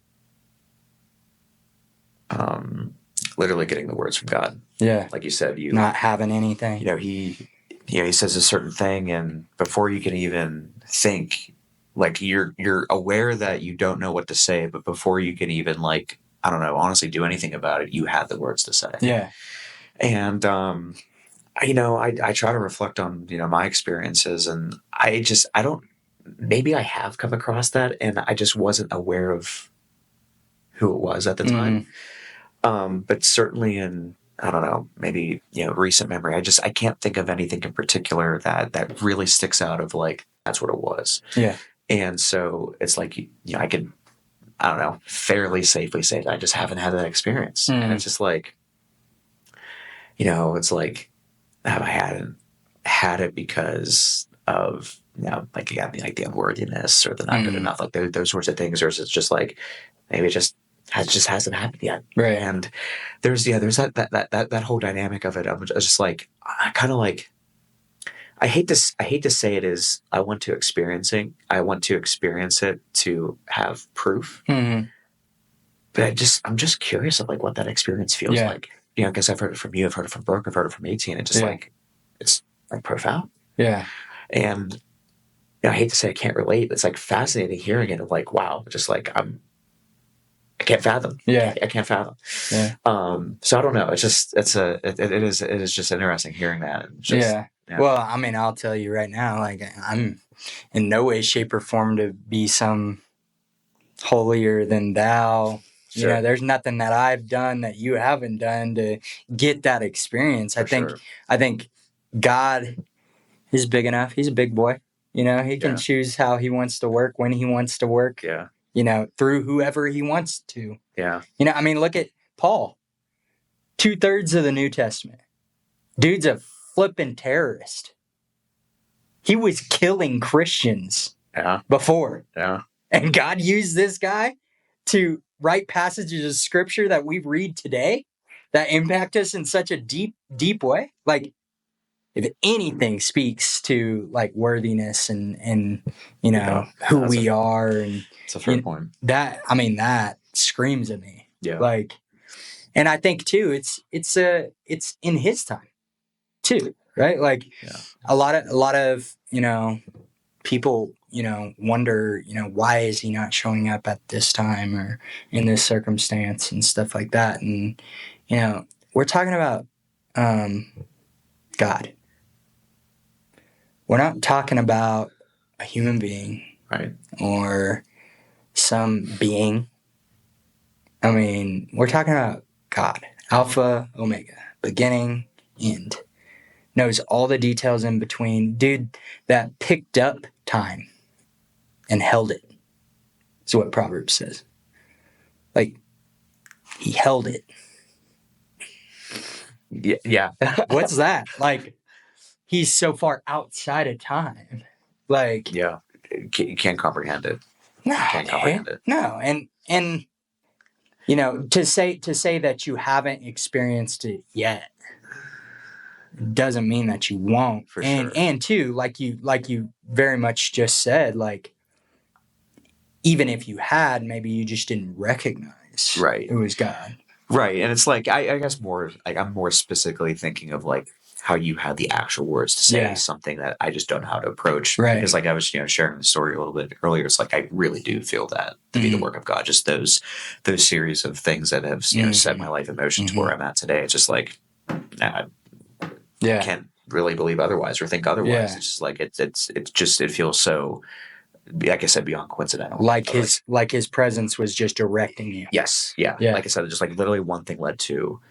getting the words from God. Yeah. Like you said, you not having anything. He says a certain thing, and before you can even think, like you're aware that you don't know what to say, but before you can even like, I don't know, honestly do anything about it, you have the words to say. Yeah. And I try to reflect on my experiences, and maybe I have come across that, and I just wasn't aware of who it was at the time. But certainly in, I don't know, maybe, recent memory, I can't think of anything in particular that really sticks out of like, that's what it was. Yeah. And so it's like, I could, I don't know, fairly safely say that I just haven't had that experience. And it's just like, it's like, have I had it because of, like, again, the idea of worthiness or the not good enough, like those sorts of things, or is it just like, maybe it just hasn't happened yet. Right. And there's that whole dynamic of it. I'm just like, I kind of like, I hate to say it is, I want to experience it to have proof. But I'm just curious of like what that experience feels like. Because I've heard it from you, I've heard it from Brooke, I've heard it from 18. It's just like, it's like profound. Yeah. And I hate to say I can't relate. It's like fascinating hearing it of like, wow, just like I can't fathom. Yeah. I can't fathom. Yeah. So I don't know. It's just, it is just interesting hearing that. Yeah. Well, I mean, I'll tell you right now, like I'm in no way, shape or form to be some holier than thou. Sure. There's nothing that I've done that you haven't done to get that experience. I think God is big enough. He's a big boy. He can choose how he wants to work, when he wants to work. Yeah. Through whoever he wants to. Yeah. I mean, look at Paul. 2/3 of the New Testament. Dude's a flippin' terrorist. He was killing Christians before. Yeah. And God used this guy to write passages of scripture that we read today that impact us in such a deep, deep way. Like, if anything speaks to like worthiness and who we are, and it's a fair point. That screams at me. Yeah. Like, and I think too, it's in his time too, right? Like a lot of people wonder why is he not showing up at this time or in this circumstance and stuff like that. And we're talking about God. We're not talking about a human being, right? Or some being. I mean, we're talking about God, Alpha, Omega, beginning, end. Knows all the details in between. Dude that picked up time and held it. Is what Proverbs says. Like, he held it. Yeah. What's that? Like, he's so far outside of time. Like, Yeah. Can't comprehend it. no, Can't comprehend it. No. And you know, to say that you haven't experienced it yet doesn't mean that you won't. For sure. And too, like you very much just said, like, even if you had, maybe you just didn't recognize it was God. Right. And it's like, I guess more like I'm more specifically thinking of like how you had the actual words to say something that I just don't know how to approach. Right. Because like I was, sharing the story a little bit earlier. It's like I really do feel that to be the work of God. Just those series of things that have set my life in motion to where I'm at today. It's just like I can't really believe otherwise or think otherwise. Yeah. It's just like it feels so, like I said, beyond coincidental. Like his presence was just directing you. Yes. Yeah. Like I said, just like literally one thing led to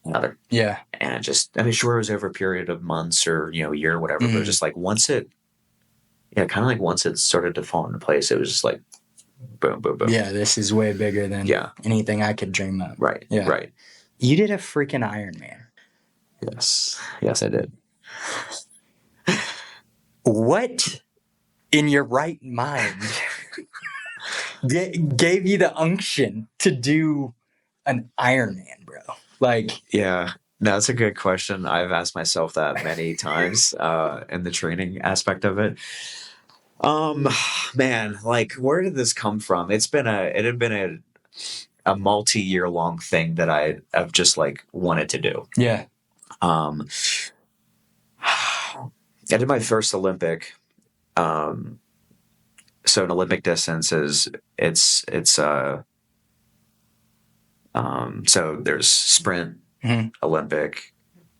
another. Yeah. And it just, I mean, sure, it was over a period of months or, a year or whatever, but it was just like once it started to fall into place, it was just like boom, boom, boom. Yeah. This is way bigger than anything I could dream of. Right. Yeah. Right. You did a freaking Ironman. Yes. Yes, I did. What in your right mind gave you the unction to do an Ironman, bro? Like, yeah, no, that's a good question. I've asked myself that many times in the training aspect of it. Man, like, where did this come from? It had been a multi-year long thing that I've just like wanted to do. Yeah. I did my first Olympic. So an Olympic distance is so there's sprint, Olympic,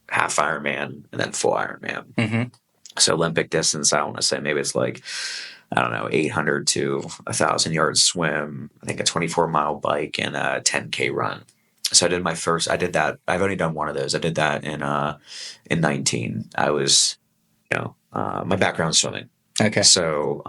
half Ironman, and then full Ironman. Mm-hmm. So Olympic distance, I want to say maybe it's like, I don't know, 800 to 1,000 yards swim, I think a 24-mile bike, and a 10K run. So I did that. I've only done one of those. I did that in 19. I was, my background's swimming. Okay. So,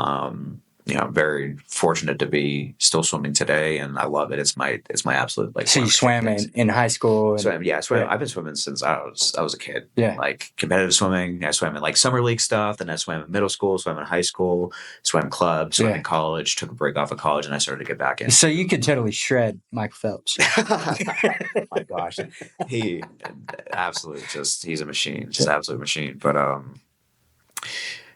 I'm very fortunate to be still swimming today, and I love it. It's my absolute like. So you swam in high school? Swam. I've been swimming since I was a kid. Yeah. Like competitive swimming. I swam in like summer league stuff. Then I swam in middle school. Swam in high school. Swam club. Swam in college. Took a break off of college, and I started to get back in. So you could totally shred Michael Phelps. My gosh, he absolutely he's a machine. Just an absolute machine. But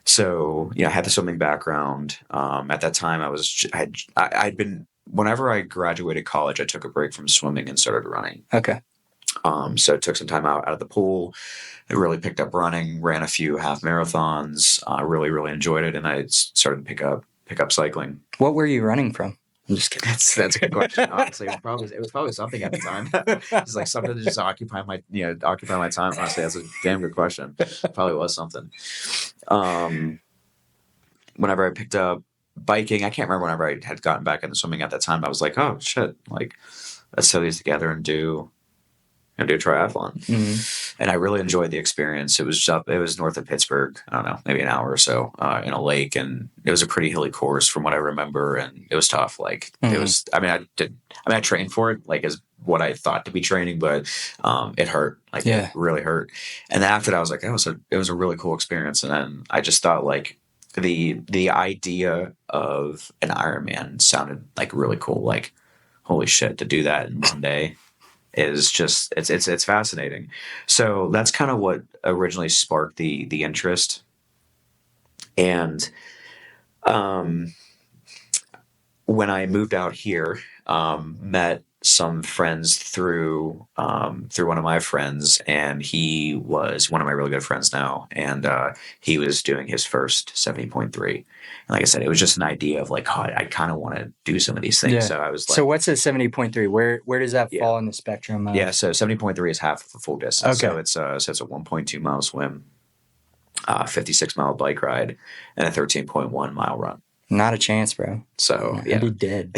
So, I had the swimming background. At that time, I'd been, whenever I graduated college, I took a break from swimming and started running. Okay. So I took some time out of the pool. I really picked up running, ran a few half marathons. I really, really enjoyed it. And I started to pick up cycling. What were you running from? I'm just kidding. That's a good question. Honestly, it was probably something at the time. It's like something to just occupy my time. Honestly, that's a damn good question. Probably was something. Whenever I picked up biking, I can't remember whenever I had gotten back into swimming at that time. I was like, oh shit, like let's throw these together and do a triathlon. Mm-hmm. And I really enjoyed the experience. It was north of Pittsburgh. I don't know, maybe an hour or so in a lake, and it was a pretty hilly course from what I remember, and it was tough. Like it was. I trained for it, like as what I thought to be training, but it hurt. Like it really hurt. And then after that, I was like, it was a really cool experience. And then I just thought like the idea of an Ironman sounded like really cool. Like holy shit, to do that in one day is just it's fascinating. So that's kind of what originally sparked the interest. And when I moved out here, met some friends through one of my friends, and he was one of my really good friends now, and he was doing his first 70.3. And like I said, it was just an idea of like, I kind of want to do some of these things. Yeah. So I was like, so what's a 70.3? Where does that fall in the spectrum? Yeah, so 70.3 is half of a full distance. Okay. So it's a 1.2 mile swim, 56 mile bike ride, and a 13.1 mile run. Not a chance, bro. So I'd be dead.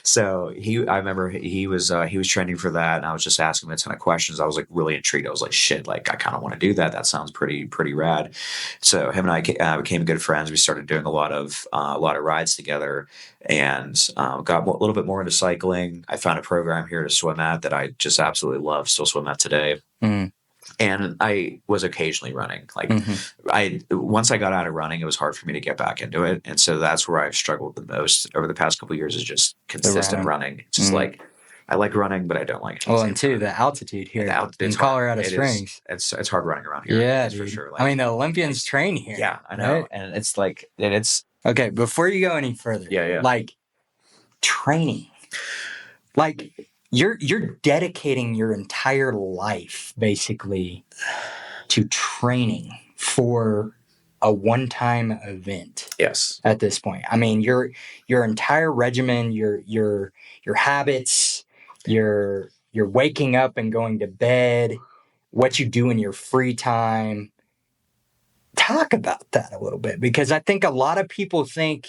So I remember he was training for that, and I was just asking him a ton of questions. I was like really intrigued. I was like, shit, like I kind of want to do that. That sounds pretty rad. So him and I became good friends. We started doing a lot of rides together, and got a little bit more into cycling. I found a program here to swim at that I just absolutely love. Still swim at today. Mm. And I was occasionally running. Like once I got out of running, it was hard for me to get back into it. And so that's where I've struggled the most over the past couple of years, is just consistent running. It's just like, I like running, but I don't like it. Well, and two, the altitude here in Colorado Springs. It's hard running around here. Yeah, dude. For sure. Like, I mean, the Olympians train here. Yeah, I know. Right? And it's like, it's. Okay, before you go any further. Yeah. Like, training. Like, you're dedicating your entire life basically to training for a one-time event. Yes. At this point, I mean, your entire regimen, your habits, your waking up and going to bed, what you do in your free time. Talk about that a little bit, because I think a lot of people think,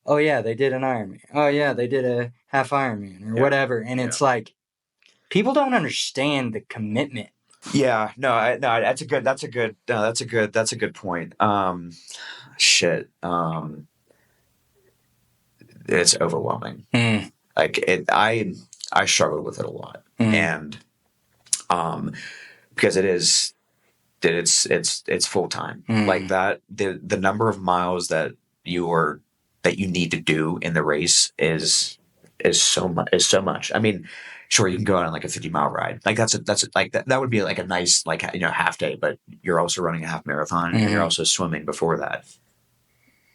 oh yeah, they did an Ironman. Oh yeah, they did a half Ironman or whatever, and it's like, people don't understand the commitment. Yeah, no, that's a good point. Shit, it's overwhelming. Like I struggled with it a lot, and because it's full time. Like that, the number of miles that you need to do in the race is so much. I mean, sure, you can go out on like a 50-mile ride. Like that's like that would be like a nice, like, half day, but you're also running a half marathon and you're also swimming before that.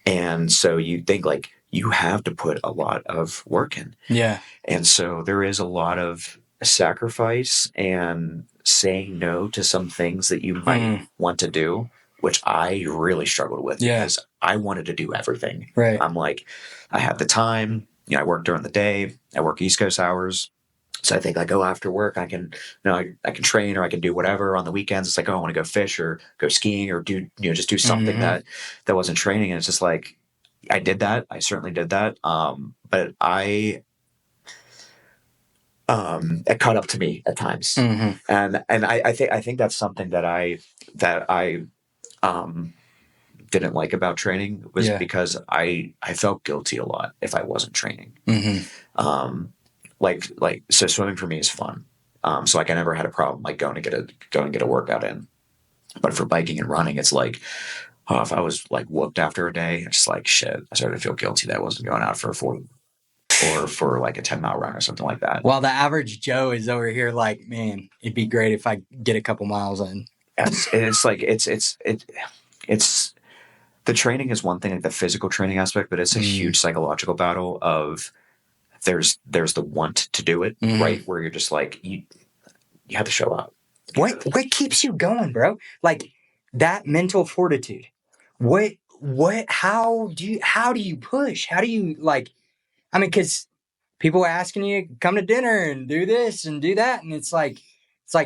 And so you think like you have to put a lot of work in. Yeah. And so there is a lot of sacrifice and saying no to some things that you might want to do, which I really struggled with because I wanted to do everything. Right. I'm like, I have the time. I work during the day. I work East Coast hours. So I think like, after work, I can, I can train or I can do whatever. On the weekends, it's like, I want to go fish or go skiing or do, just do something that wasn't training. And it's just like, I did that. I certainly did that. But it caught up to me at times. And I think that's something that I didn't like about training was because I felt guilty a lot if I wasn't training. So swimming for me is fun. So like I never had a problem like going to get a workout in. But for biking and running, it's like, if I was like whooped after a day, it's like shit. I started to feel guilty that I wasn't going out for a 4 or for like a 10-mile run or something like that. While the average Joe is over here like, man, it'd be great if I get a couple miles in. It's like it's the training is one thing, like the physical training aspect, but it's a huge psychological battle of there's the want to do it, right? Where you're just like, you have to show up. What keeps you going, bro? Like that mental fortitude. How do you push? How do you like, I mean, cause people are asking you come to dinner and do this and do that. And it's like,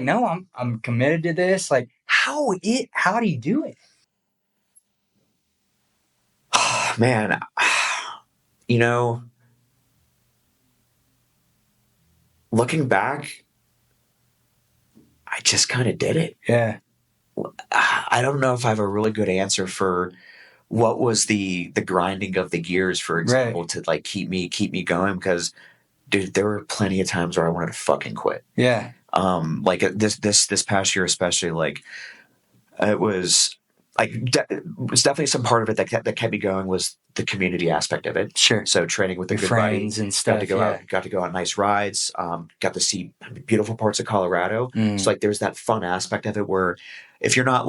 no, I'm committed to this. Like how do you do it? Man, looking back, I just kind of did it. Yeah. I don't know if I have a really good answer for what was the grinding of the gears, for example, to like keep me going, because dude, there were plenty of times where I wanted to fucking quit. Yeah. Like this past year, especially, like it was like was definitely some part of it that kept me going was the community aspect of it. Sure. So training with the good friends buddies and stuff. Got to go on nice rides. Got to see beautiful parts of Colorado. So like there's that fun aspect of it where if you're not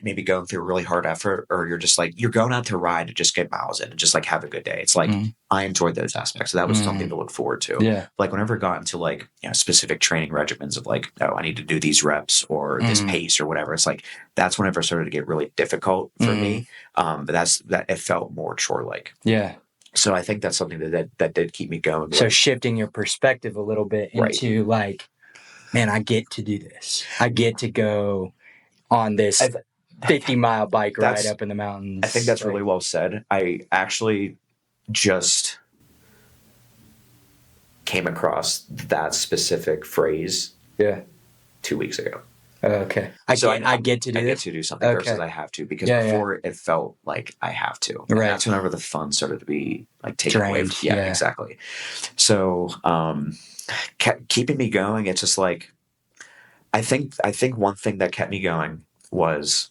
maybe going through a really hard effort, or you're just like, you're going out to ride to just get miles in and just like have a good day. It's like, I enjoyed those aspects. So that was something to look forward to. Yeah. Like whenever I got into like, specific training regimens of like, I need to do these reps or this pace or whatever. It's like, that's whenever it started to get really difficult for me. But that it felt more chore-like. Yeah. So I think that's something that did keep me going. So shifting your perspective a little bit into like, man, I get to do this. I get to go on this 50-mile bike ride up in the mountains. I think that's really well said. I actually just came across that specific phrase 2 weeks ago. Okay. I get to do something versus I have to, because before it felt like I have to. And that's whenever the fun started to be like taken away. Yeah, exactly. So keeping me going, it's just like, I think one thing that kept me going was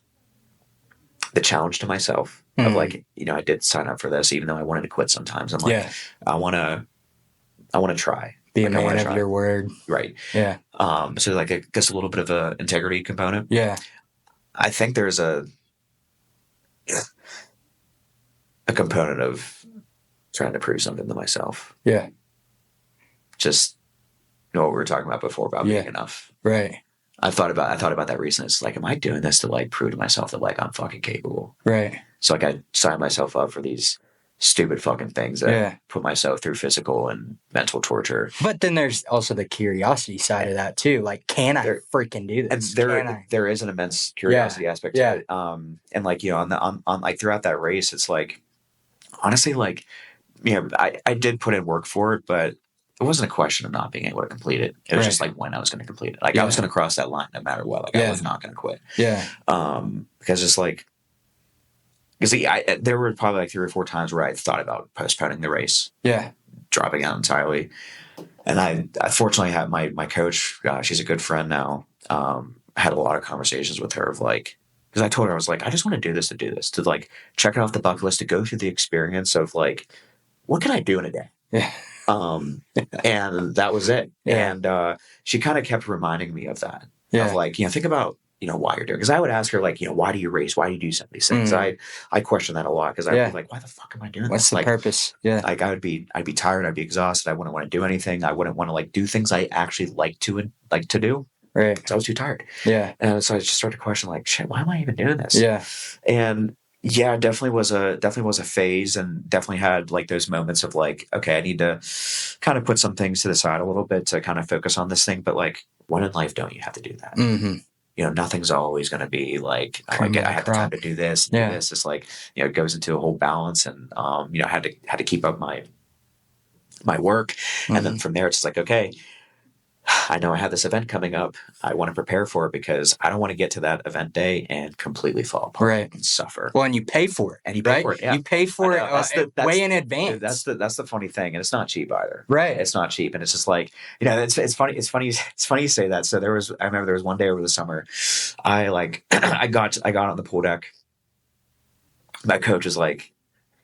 the challenge to myself of like, I did sign up for this, even though I wanted to quit sometimes. I'm like, I want to try. Be a man of your word. Right. Yeah. So like, I guess a little bit of a integrity component. Yeah. I think there's a component of trying to prove something to myself. Yeah. Just what we were talking about before about being enough. Right. I thought about that recently. It's like, am I doing this to like prove to myself that like I'm fucking capable? Right. So like I signed myself up for these stupid fucking things that put myself through physical and mental torture. But then there's also the curiosity side of that too. Like, can I freaking do this? And there is an immense curiosity aspect to it. And like, on like throughout that race, it's like, honestly, like, I did put in work for it, but it wasn't a question of not being able to complete it. It was just like when I was going to complete it. Like I was going to cross that line no matter what. Like I was not going to quit. Yeah. Because it's like, there were probably like 3 or 4 times where I thought about postponing the race. Yeah. Dropping out entirely. And I fortunately had my coach, she's a good friend now, had a lot of conversations with her of like, because I told her, I was like, I just want to do this, to like check it off the bucket list, to go through the experience of like, what can I do in a day? Yeah. And that was it. Yeah. And she kind of kept reminding me of that. Yeah. Of like, think about, why you're doing it. Because I would ask her like, why do you race? Why do you do some of these things? I question that a lot, because I would be like, why the fuck am I doing this? What's the purpose? Yeah. Like I'd be tired. I'd be exhausted. I wouldn't want to do anything. I wouldn't want to like do things I actually like to do. Right. Because I was too tired. Yeah. And so I just started to question like, shit, why am I even doing this? Yeah. And yeah, definitely was a phase, and definitely had like those moments of like, okay, I need to kind of put some things to the side a little bit to kind of focus on this thing. But like, when in life don't you have to do that? Mm-hmm. Nothing's always going to be like, I have the time to do this. And do this. It's like, it goes into a whole balance, and I had to keep up my work, and then from there it's like, okay, I know I have this event coming up. I want to prepare for it, because I don't want to get to that event day and completely fall apart and suffer. Well, and you pay for it. And you pay for it. Yeah. You pay for it way in advance. That's the funny thing. And it's not cheap either. Right. It's not cheap. And it's just like, it's funny. It's funny you say that. So I remember there was one day over the summer, I got on the pool deck. My coach was like,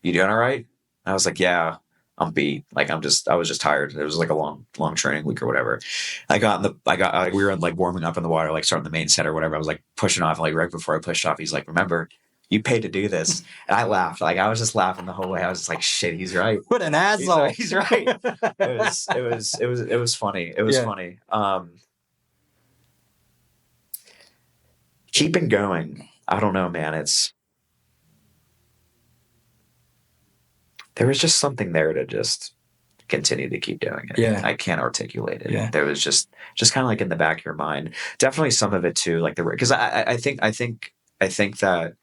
"You doing all right?" I was like, "Yeah. I'm beat. Like I was just tired. It was like a long training week or whatever." We were like warming up in the water, like starting the main set or whatever. I was like pushing off, like right before I pushed off, he's like, "Remember, you paid to do this." And I laughed. Like I was just laughing the whole way. I was just like, shit, he's right. What an asshole. He's right. It was funny. It was funny. Keeping going. I don't know, man. There was just something there to just continue to keep doing it. Yeah. I can't articulate it. Yeah. There was just kind of like in the back of your mind. Definitely some of it too, like because I think that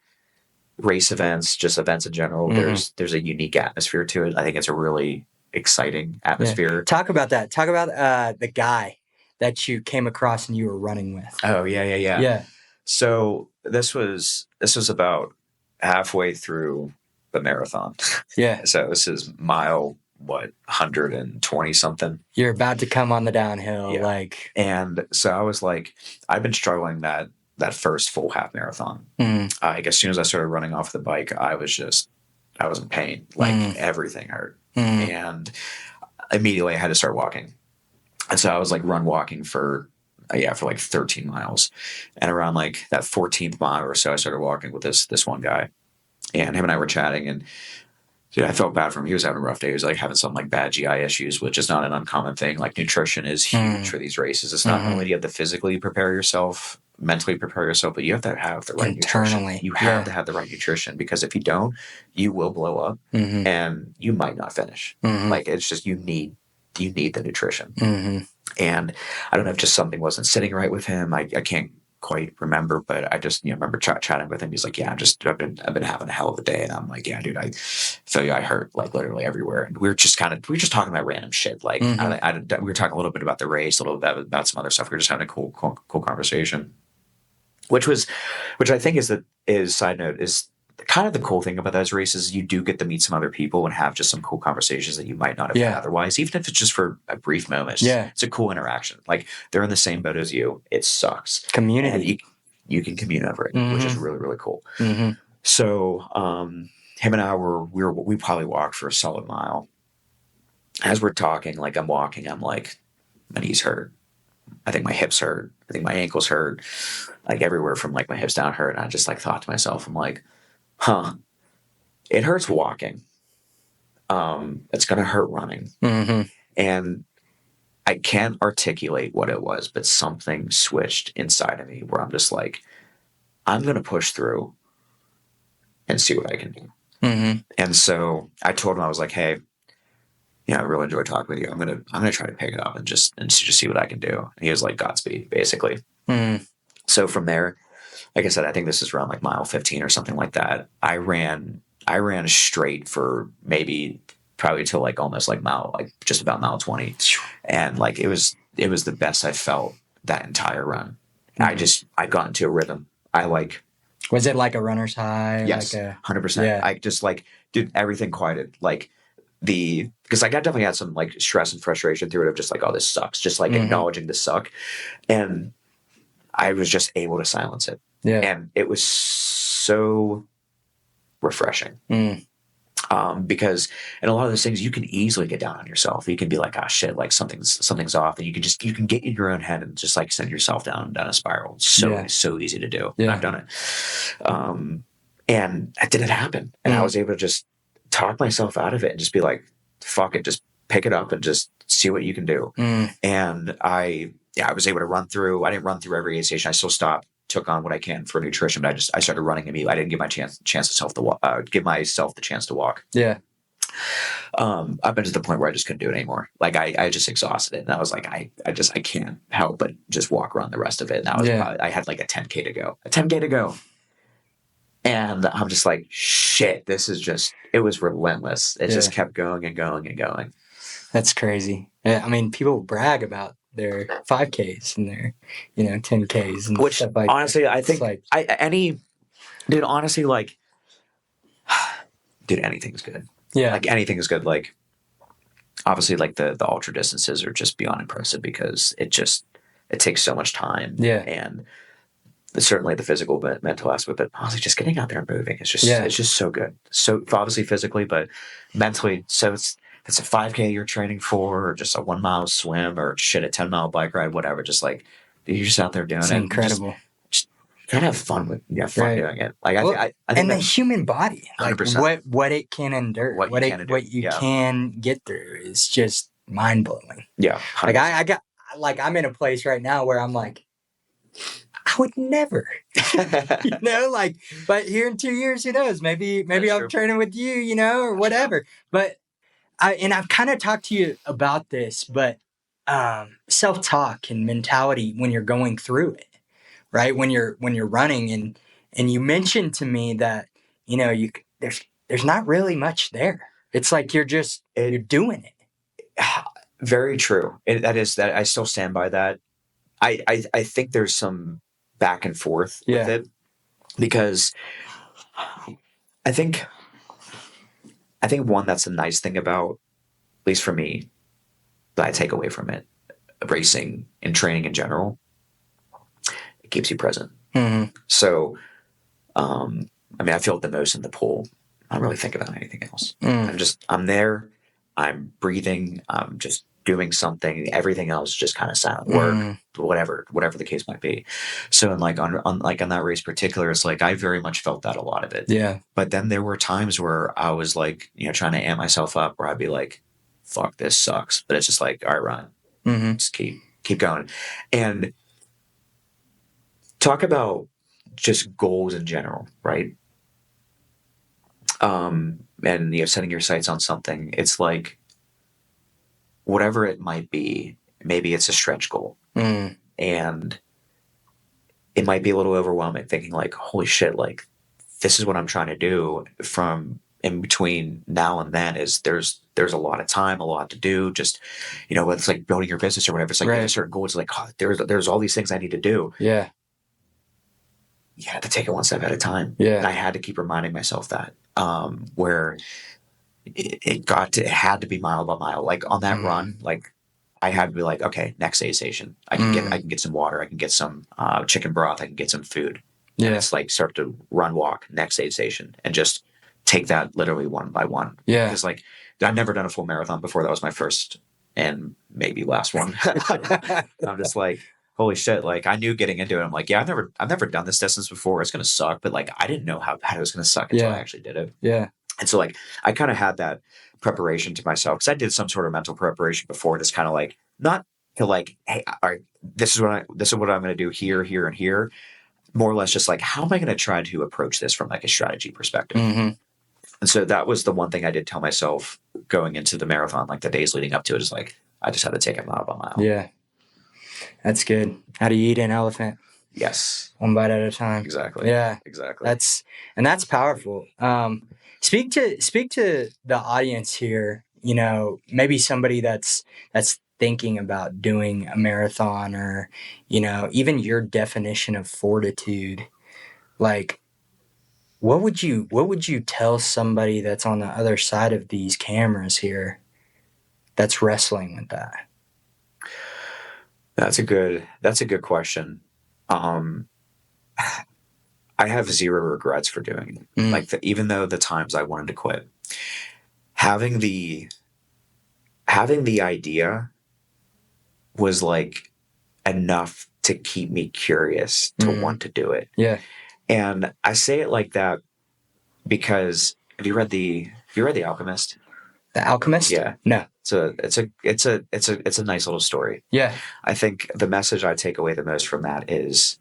race events, just events in general, there's a unique atmosphere to it. I think it's a really exciting atmosphere. Yeah. Talk about that. Talk about the guy that you came across and you were running with. Oh, yeah. Yeah. So this was about halfway through the marathon. Yeah. So this is mile 120 something. You're about to come on the downhill, and so I was like, I've been struggling that first full half marathon. Like as soon as I started running off the bike, I was in pain, like everything hurt, and immediately I had to start walking, and so I was like walking for like 13 miles, and around like that 14th mile or so, I started walking with this one guy. And him and I were chatting, and dude, I felt bad for him. He was having a rough day. He was like having some like bad GI issues, which is not an uncommon thing. Like nutrition is huge for these races. It's not only do you have to physically prepare yourself, mentally prepare yourself, but you have to have the right nutrition. You have to have the right nutrition, because if you don't, you will blow up and you might not finish. Like it's just you need the nutrition. And I don't know if just something wasn't sitting right with him. I can't quite remember, but I just remember chatting with him. He's like, yeah, I've been having a hell of a day, and I'm like, yeah, dude, I feel you. I hurt like literally everywhere, and we were just talking about random shit. Like we were talking a little bit about the race, a little bit about some other stuff. We were just having a cool conversation, which I think is side note is kind of the cool thing about those races. You do get to meet some other people and have just some cool conversations that you might not have had otherwise, even if it's just for a brief moment. It's a cool interaction. Like they're in the same boat as you. It sucks. Community. And you can commune over it, which is really, really cool. So him and I we probably walked for a solid mile. As we're talking, like I'm walking, I'm like, my knees hurt. I think my hips hurt. I think my ankles hurt. Like everywhere from like my hips down hurt. And I just like thought to myself, I'm like, it hurts walking. It's going to hurt running. And I can't articulate what it was, but something switched inside of me where I'm just like, I'm going to push through and see what I can do. And so I told him, I was like, hey, I really enjoyed talking with you. I'm gonna try to pick it up and just see what I can do. And he was like, Godspeed, basically. So from there, like I said, I think this is around like mile 15 or something like that. I ran straight for probably till like almost like just about mile 20. And like, it was the best I felt that entire run. I got into a rhythm. Was it like a runner's high? Yes, 100%. I just like did everything quieted. Like because I definitely had some like stress and frustration through it of just like, oh, this sucks. Just like acknowledging the suck. And I was just able to silence it. Yeah. And it was so refreshing. Because in a lot of those things, you can easily get down on yourself. You can be like, oh shit, like something's off. And you can get in your own head and just like send yourself down a spiral. It's so easy to do. Yeah. I've done it. And it didn't happen. And I was able to just talk myself out of it and just be like, fuck it, just pick it up and just see what you can do. And I was able to run through. I didn't run through every aid station. I still stopped, took on what I can for nutrition, but I started running immediately. I didn't give give myself the chance to walk. Yeah. I've been to the point where I just couldn't do it anymore. Like I just exhausted it. And I was like, I can't help but just walk around the rest of it. And I had like a 10K to go. And I'm just like, shit, it was relentless. It just kept going and going and going. That's crazy. I mean, people brag about their 5Ks and their, 10Ks and which stuff like honestly, that. I think honestly, like, dude, anything's good. Yeah. Like anything is good. Like, obviously, like the ultra distances are just beyond impressive because it takes so much time. Yeah. And certainly the physical but mental aspect, but honestly just getting out there and moving it's just so good. So obviously physically, but mentally. So it's a 5K you're training for, or just a 1 mile swim, or shit, a 10-mile bike ride, whatever. Just like you're just out there doing it. Incredible. Just gotta have fun doing it. Like I think and the human body, like 100%. what it can endure, what you can get through is just mind blowing. Yeah. 100%. Like I'm in a place right now where I'm like, I would never, but here in 2 years, who knows? Maybe I'm training with you, or whatever. But I've kind of talked to you about this, but self-talk and mentality when you're going through it, right? When you're running, and you mentioned to me that there's not really much there. It's like you're doing it. Very true. That I still stand by that. I think there's some back and forth with it, because I think one, that's a nice thing about, at least for me, that I take away from it, racing and training in general, it keeps you present. So, I mean, I feel it the most in the pool. I don't really think about anything else. I'm there, I'm breathing, I'm just doing something. Everything else just kind of silent, work, whatever the case might be. So, and like on that race particular, it's like I very much felt that, a lot of it. Yeah. But then there were times where I was like, trying to amp myself up, where I'd be like, "Fuck, this sucks," but it's just like, all right, Ryan, just keep going, and talk about just goals in general, right? And setting your sights on something. It's like, whatever it might be, maybe it's a stretch goal. And it might be a little overwhelming thinking like, holy shit, like this is what I'm trying to do from in between now and then is there's a lot of time, a lot to do. Just, it's like building your business or whatever. It's like you have a certain goal. It's like, oh, there's all these things I need to do. Yeah. You have to take it one step at a time. Yeah. And I had to keep reminding myself that, where it had to be mile by mile. Like on that run, like I had to be like, okay, next aid station. I can get some water. I can get some chicken broth. I can get some food. Yeah. And it's like start to walk, next aid station, and just take that literally one by one. Yeah. Because like I've never done a full marathon before. That was my first and maybe last one. I'm just like, holy shit. Like I knew getting into it. I'm like, yeah, I've never done this distance before. It's going to suck. But like, I didn't know how it was going to suck until I actually did it. Yeah. And so like, I kind of had that preparation to myself because I did some sort of mental preparation before this, kind of like, not to like, hey, all right, this is what I'm going to do here, here, and here. More or less just like, how am I going to try to approach this from like a strategy perspective? Mm-hmm. And so that was the one thing I did tell myself going into the marathon, like the days leading up to it, is like, I just had to take it mile by mile. Yeah. That's good. How do you eat an elephant? Yes. One bite at a time. Exactly. Yeah. Exactly. That's powerful. Speak to the audience here, maybe somebody that's thinking about doing a marathon, or, even your definition of fortitude. Like, what would you tell somebody that's on the other side of these cameras here that's wrestling with that? That's a good question. I have zero regrets for doing it. Like even though the times I wanted to quit, having the idea was like enough to keep me curious to want to do it. Yeah. And I say it like that because have you read The Alchemist? The Alchemist? Yeah. No. It's a nice little story. Yeah. I think the message I take away the most from that is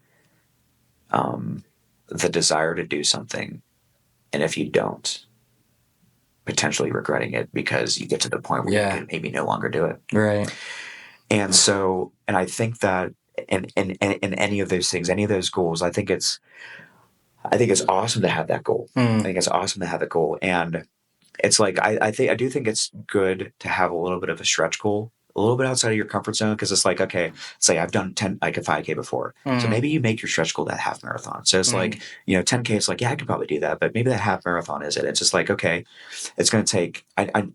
the desire to do something, and if you don't, potentially regretting it because you get to the point where you can maybe no longer do it. Right. And so, and I think that in any of those things, any of those goals, I think it's awesome to have that goal. I think it's awesome to have a goal. And it's like, I do think it's good to have a little bit of a stretch goal, a little bit outside of your comfort zone. Cause it's like, okay, say I've done 5K before. So maybe you make your stretch goal that half marathon. So it's like, 10K, it's like, yeah, I could probably do that, but maybe that half marathon is it. It's just like, okay, it's going to take, I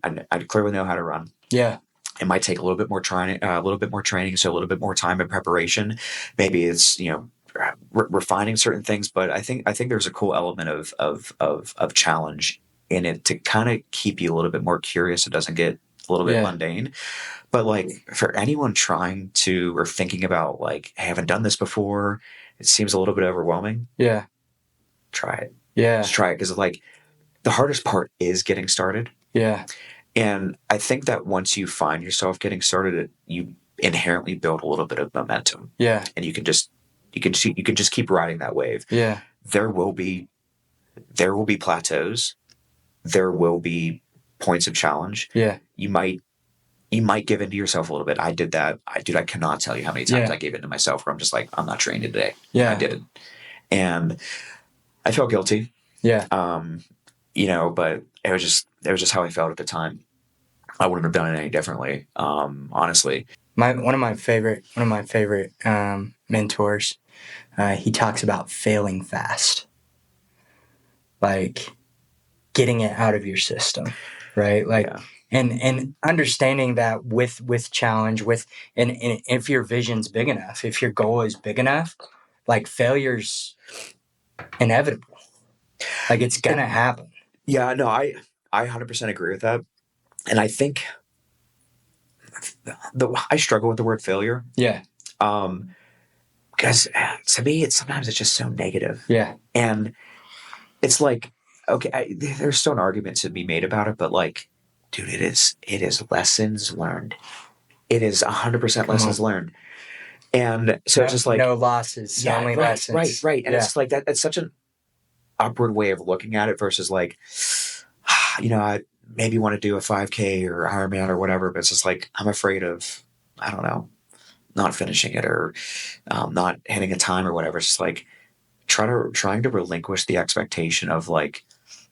clearly know how to run. Yeah. It might take a little bit more training, so a little bit more time and preparation. Maybe it's, refining certain things, but I think there's a cool element of challenge in it to kind of keep you a little bit more curious. It doesn't get a little bit mundane. But like for anyone trying to or thinking about like, hey, I haven't done this before, it seems a little bit overwhelming. Yeah. Try it. Yeah. Just try it because like the hardest part is getting started. Yeah. And I think that once you find yourself getting started, you inherently build a little bit of momentum. Yeah. And you can just keep riding that wave. Yeah. There will be plateaus. There will be points of challenge. Yeah. You might give in to yourself a little bit. I did that. I cannot tell you how many times I gave in to myself where I'm just like, I'm not training today. Yeah. I did it. And I felt guilty. Yeah. But it was just how I felt at the time. I wouldn't have done it any differently. Honestly. One of my favorite mentors, he talks about failing fast, like getting it out of your system, right? Like, and understanding that with challenge, and if your vision's big enough, if your goal is big enough, like failure's inevitable. Like it's gonna happen. Yeah, no, I 100% agree with that. And I think I struggle with the word failure. Yeah. Because to me, sometimes it's just so negative. Yeah. And it's like, okay, there's still an argument to be made about it, but like, dude, it is lessons learned. It is 100% lessons learned. And so it's just like no losses, only lessons. Right. And it's like that. It's such an upward way of looking at it versus like, I maybe want to do a 5K or Ironman or whatever, but it's just like, I'm afraid of, I don't know, not finishing it or not hitting a time or whatever. It's just like trying to relinquish the expectation of like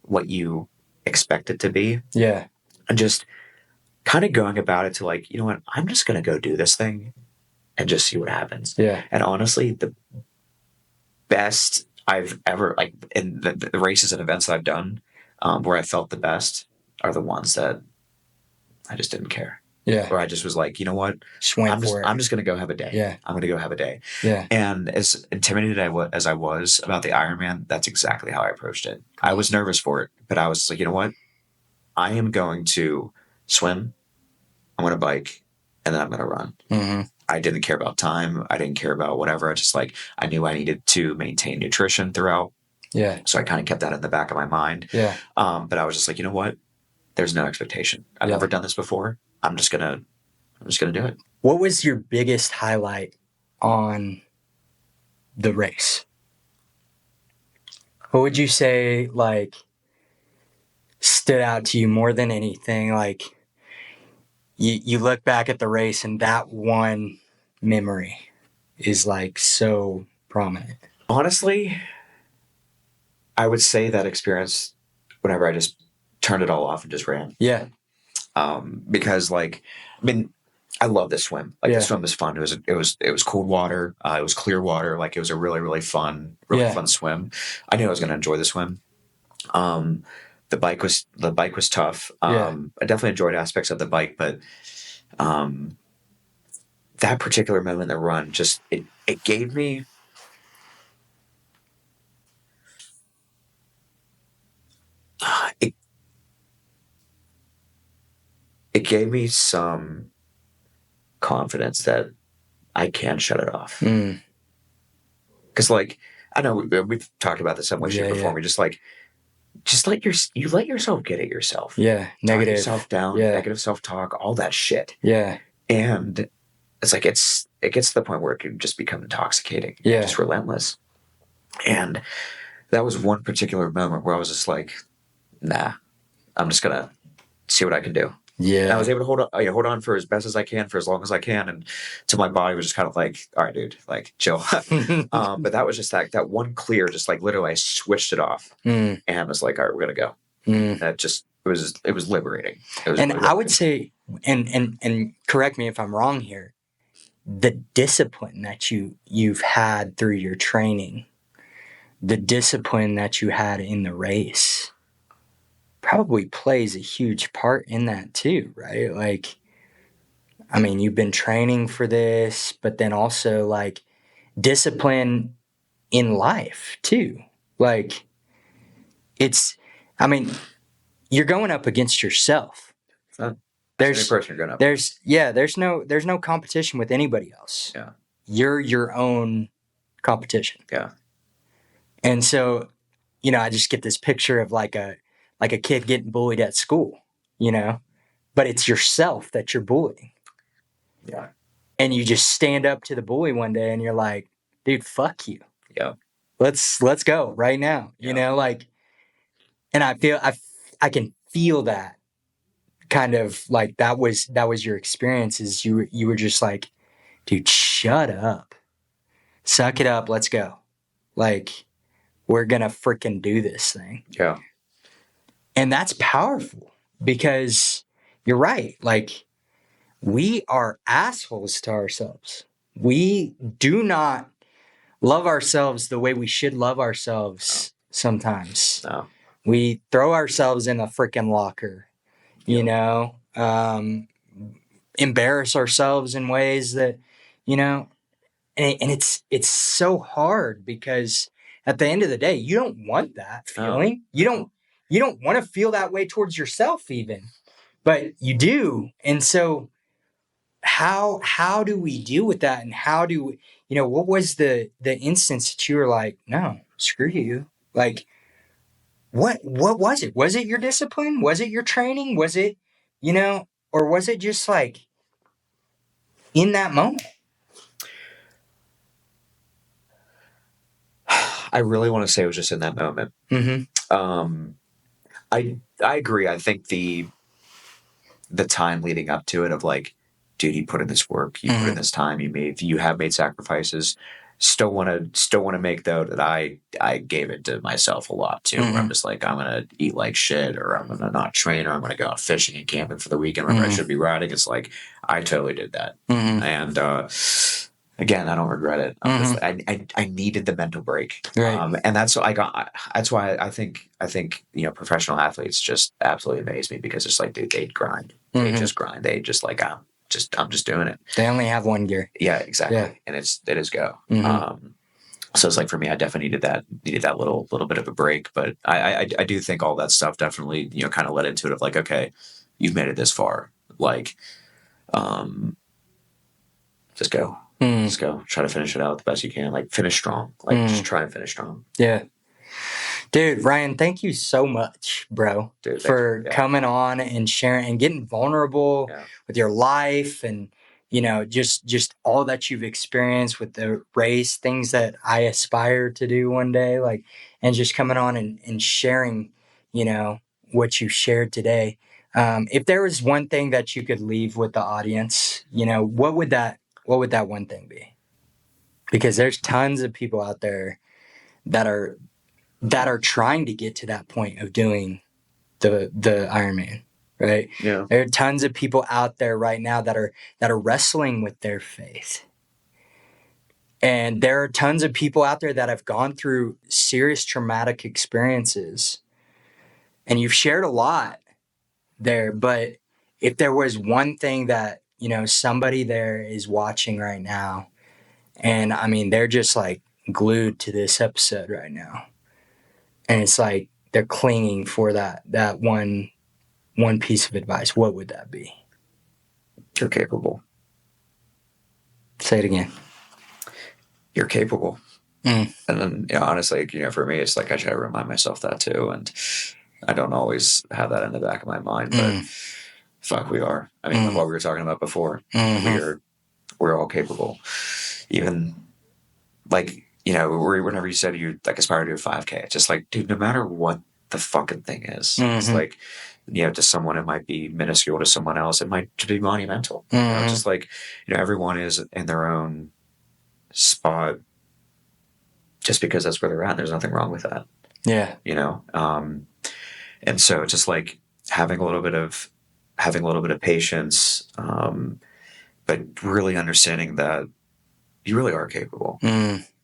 what you expect it to be. Yeah. And just kind of going about it to like, you know what, I'm just going to go do this thing and just see what happens. Yeah. And honestly, the best I've ever, like in the races and events that I've done, where I felt the best are the ones that I just didn't care. Yeah. Where I just was like, you know what, I'm just going to go have a day. Yeah. I'm going to go have a day. Yeah. And as intimidated as I was about the Ironman, that's exactly how I approached it. I was nervous for it, but I was like, you know what, I am going to swim, I'm going to bike, and then I'm going to run. Mm-hmm. I didn't care about time. I didn't care about whatever. I just like, I knew I needed to maintain nutrition throughout. Yeah. So I kind of kept that in the back of my mind. Yeah. But I was just like, you know what? There's no expectation. I've never done this before. I'm just gonna do it. What was your biggest highlight on the race? What would you say like stood out to you more than anything? Like you look back at the race and that one memory is like so prominent. Honestly, I would say that experience whenever I just turned it all off and just ran. Yeah. Because like, I mean, I love this swim. Like the swim was fun. It was cold water. It was clear water. Like it was a really, really fun swim. I knew I was going to enjoy the swim. The bike was tough. I definitely enjoyed aspects of the bike, but that particular moment in the run, just it gave me it gave me some confidence that I can shut it off. Because like, I know we've talked about this some way before. We just let yourself get it yourself. Yeah. Negative. Talk yourself down, negative self-talk, all that shit. Yeah. And it's like, it gets to the point where it can just become intoxicating. Yeah. Just relentless. And that was one particular moment where I was just like, nah, I'm just going to see what I can do. Yeah. And I was able to hold on for as best as I can for as long as I can. And to my body was just kind of like, all right, dude, like chill. But that was just that one clear, just like literally I switched it off and I was like, all right, we're going to go. That just, it was liberating. It was and liberating. I would say, and correct me if I'm wrong here, the discipline that you've had through your training, the discipline that you had in the race probably plays a huge part in that too, right? Like, I mean, you've been training for this, but then also like discipline in life too. Like you're going up against yourself. There's the person you're going up. There's no competition with anybody else. Yeah. You're your own competition. Yeah. And so, I just get this picture of like a kid getting bullied at school, but it's yourself that you're bullying. Yeah. And you just stand up to the bully one day and you're like, dude, fuck you. Yeah. Let's go right now. And I feel, I can feel that kind of like, that was your experience is you were just like, dude, shut up, suck it up. Let's go. Like, we're going to freaking do this thing. Yeah. And that's powerful because you're right. Like, we are assholes to ourselves. We do not love ourselves the way we should love ourselves sometimes. No. We throw ourselves in a freaking locker, embarrass ourselves in ways that, and it's so hard because at the end of the day, you don't want that feeling. No. You don't want to feel that way towards yourself even, but you do. And so how do we deal with that? And how do we, what was the instance that you were like, no, screw you? Like, what was it? Was it your discipline? Was it your training? Was it, or was it just like in that moment? I really want to say it was just in that moment. Mm-hmm. I agree. I think the time leading up to it of like dude, you put in this work, you put in this time, you have made sacrifices. Still want to make though that I gave it to myself a lot too. Where I'm just like, I'm gonna eat like shit, or I'm gonna not train, or I'm gonna go out fishing and camping for the weekend whenever I should be riding. It's like I totally did that, and again, I don't regret it. I needed the mental break, Right. and that's what I got. That's why I think professional athletes just absolutely amaze me, because it's like, dude, they grind, they just grind, they just like I'm just doing it. They only have one gear. Yeah, exactly. Yeah. And it is go. So it's like, for me, I definitely needed that little bit of a break. But I do think all that stuff definitely, kind of led into it of like, okay, you've made it this far. Like, just go. Just go. Try to finish it out the best you can. Like, finish strong. Like, just try and finish strong. Yeah. Dude, Ryan, thank you so much, bro, for coming on and sharing and getting vulnerable with your life, and, just all that you've experienced with the race, things that I aspire to do one day, like, and just coming on and sharing, what you shared today. If there was one thing that you could leave with the audience, what would that one thing be? Because there's tons of people out there that are trying to get to that point of doing the Ironman, right? Yeah. There are tons of people out there right now that are wrestling with their faith. And there are tons of people out there that have gone through serious traumatic experiences. And you've shared a lot there, but if there was one thing that, somebody there is watching right now, and I mean, they're just like glued to this episode right now, and it's like they're clinging for that one piece of advice, what would that be? You're capable. Say it again. You're capable. And then, honestly, for me, it's like I try to remind myself that too. And I don't always have that in the back of my mind, but fuck, we are. I mean, like what we were talking about before, we're all capable. Even like, whenever you said you like aspire to do a 5K, it's just like, dude, no matter what the fucking thing is, it's like, to someone it might be minuscule, to someone else it might be monumental. Just like, everyone is in their own spot just because that's where they're at. There's nothing wrong with that. Yeah. And so just like having a little bit of patience, but really understanding that you really are capable.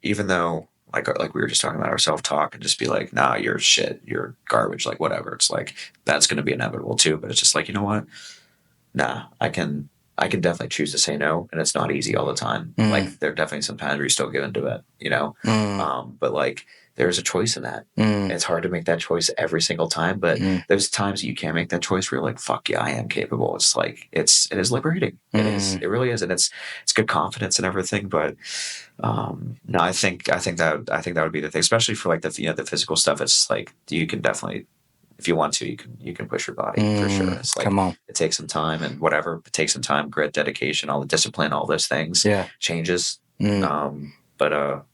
Even though like we were just talking about our self-talk, and just be like, nah, you're shit, you're garbage, like whatever. It's like, that's going to be inevitable too. But it's just like, you know what? Nah, I can definitely choose to say no. And it's not easy all the time. Like there are definitely some times where you still give into it, but like there's a choice in that. It's hard to make that choice every single time, but there's times that you can make that choice where you're like, fuck yeah, I am capable. It's like, it is liberating. It really is. And it's good confidence and everything. But, no, I think that would be the thing, especially for like the physical stuff. It's like, you can definitely, if you want to, you can push your body for sure. It's like, come on. It takes some time and whatever, it takes some time, grit, dedication, all the discipline, all those things changes. But,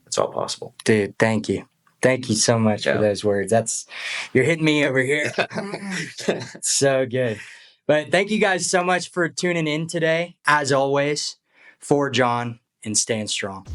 it's all possible. Dude, thank you. Thank you so much for those words. You're hitting me over here. So good. But thank you guys so much for tuning in today. As always, for John, and stand strong.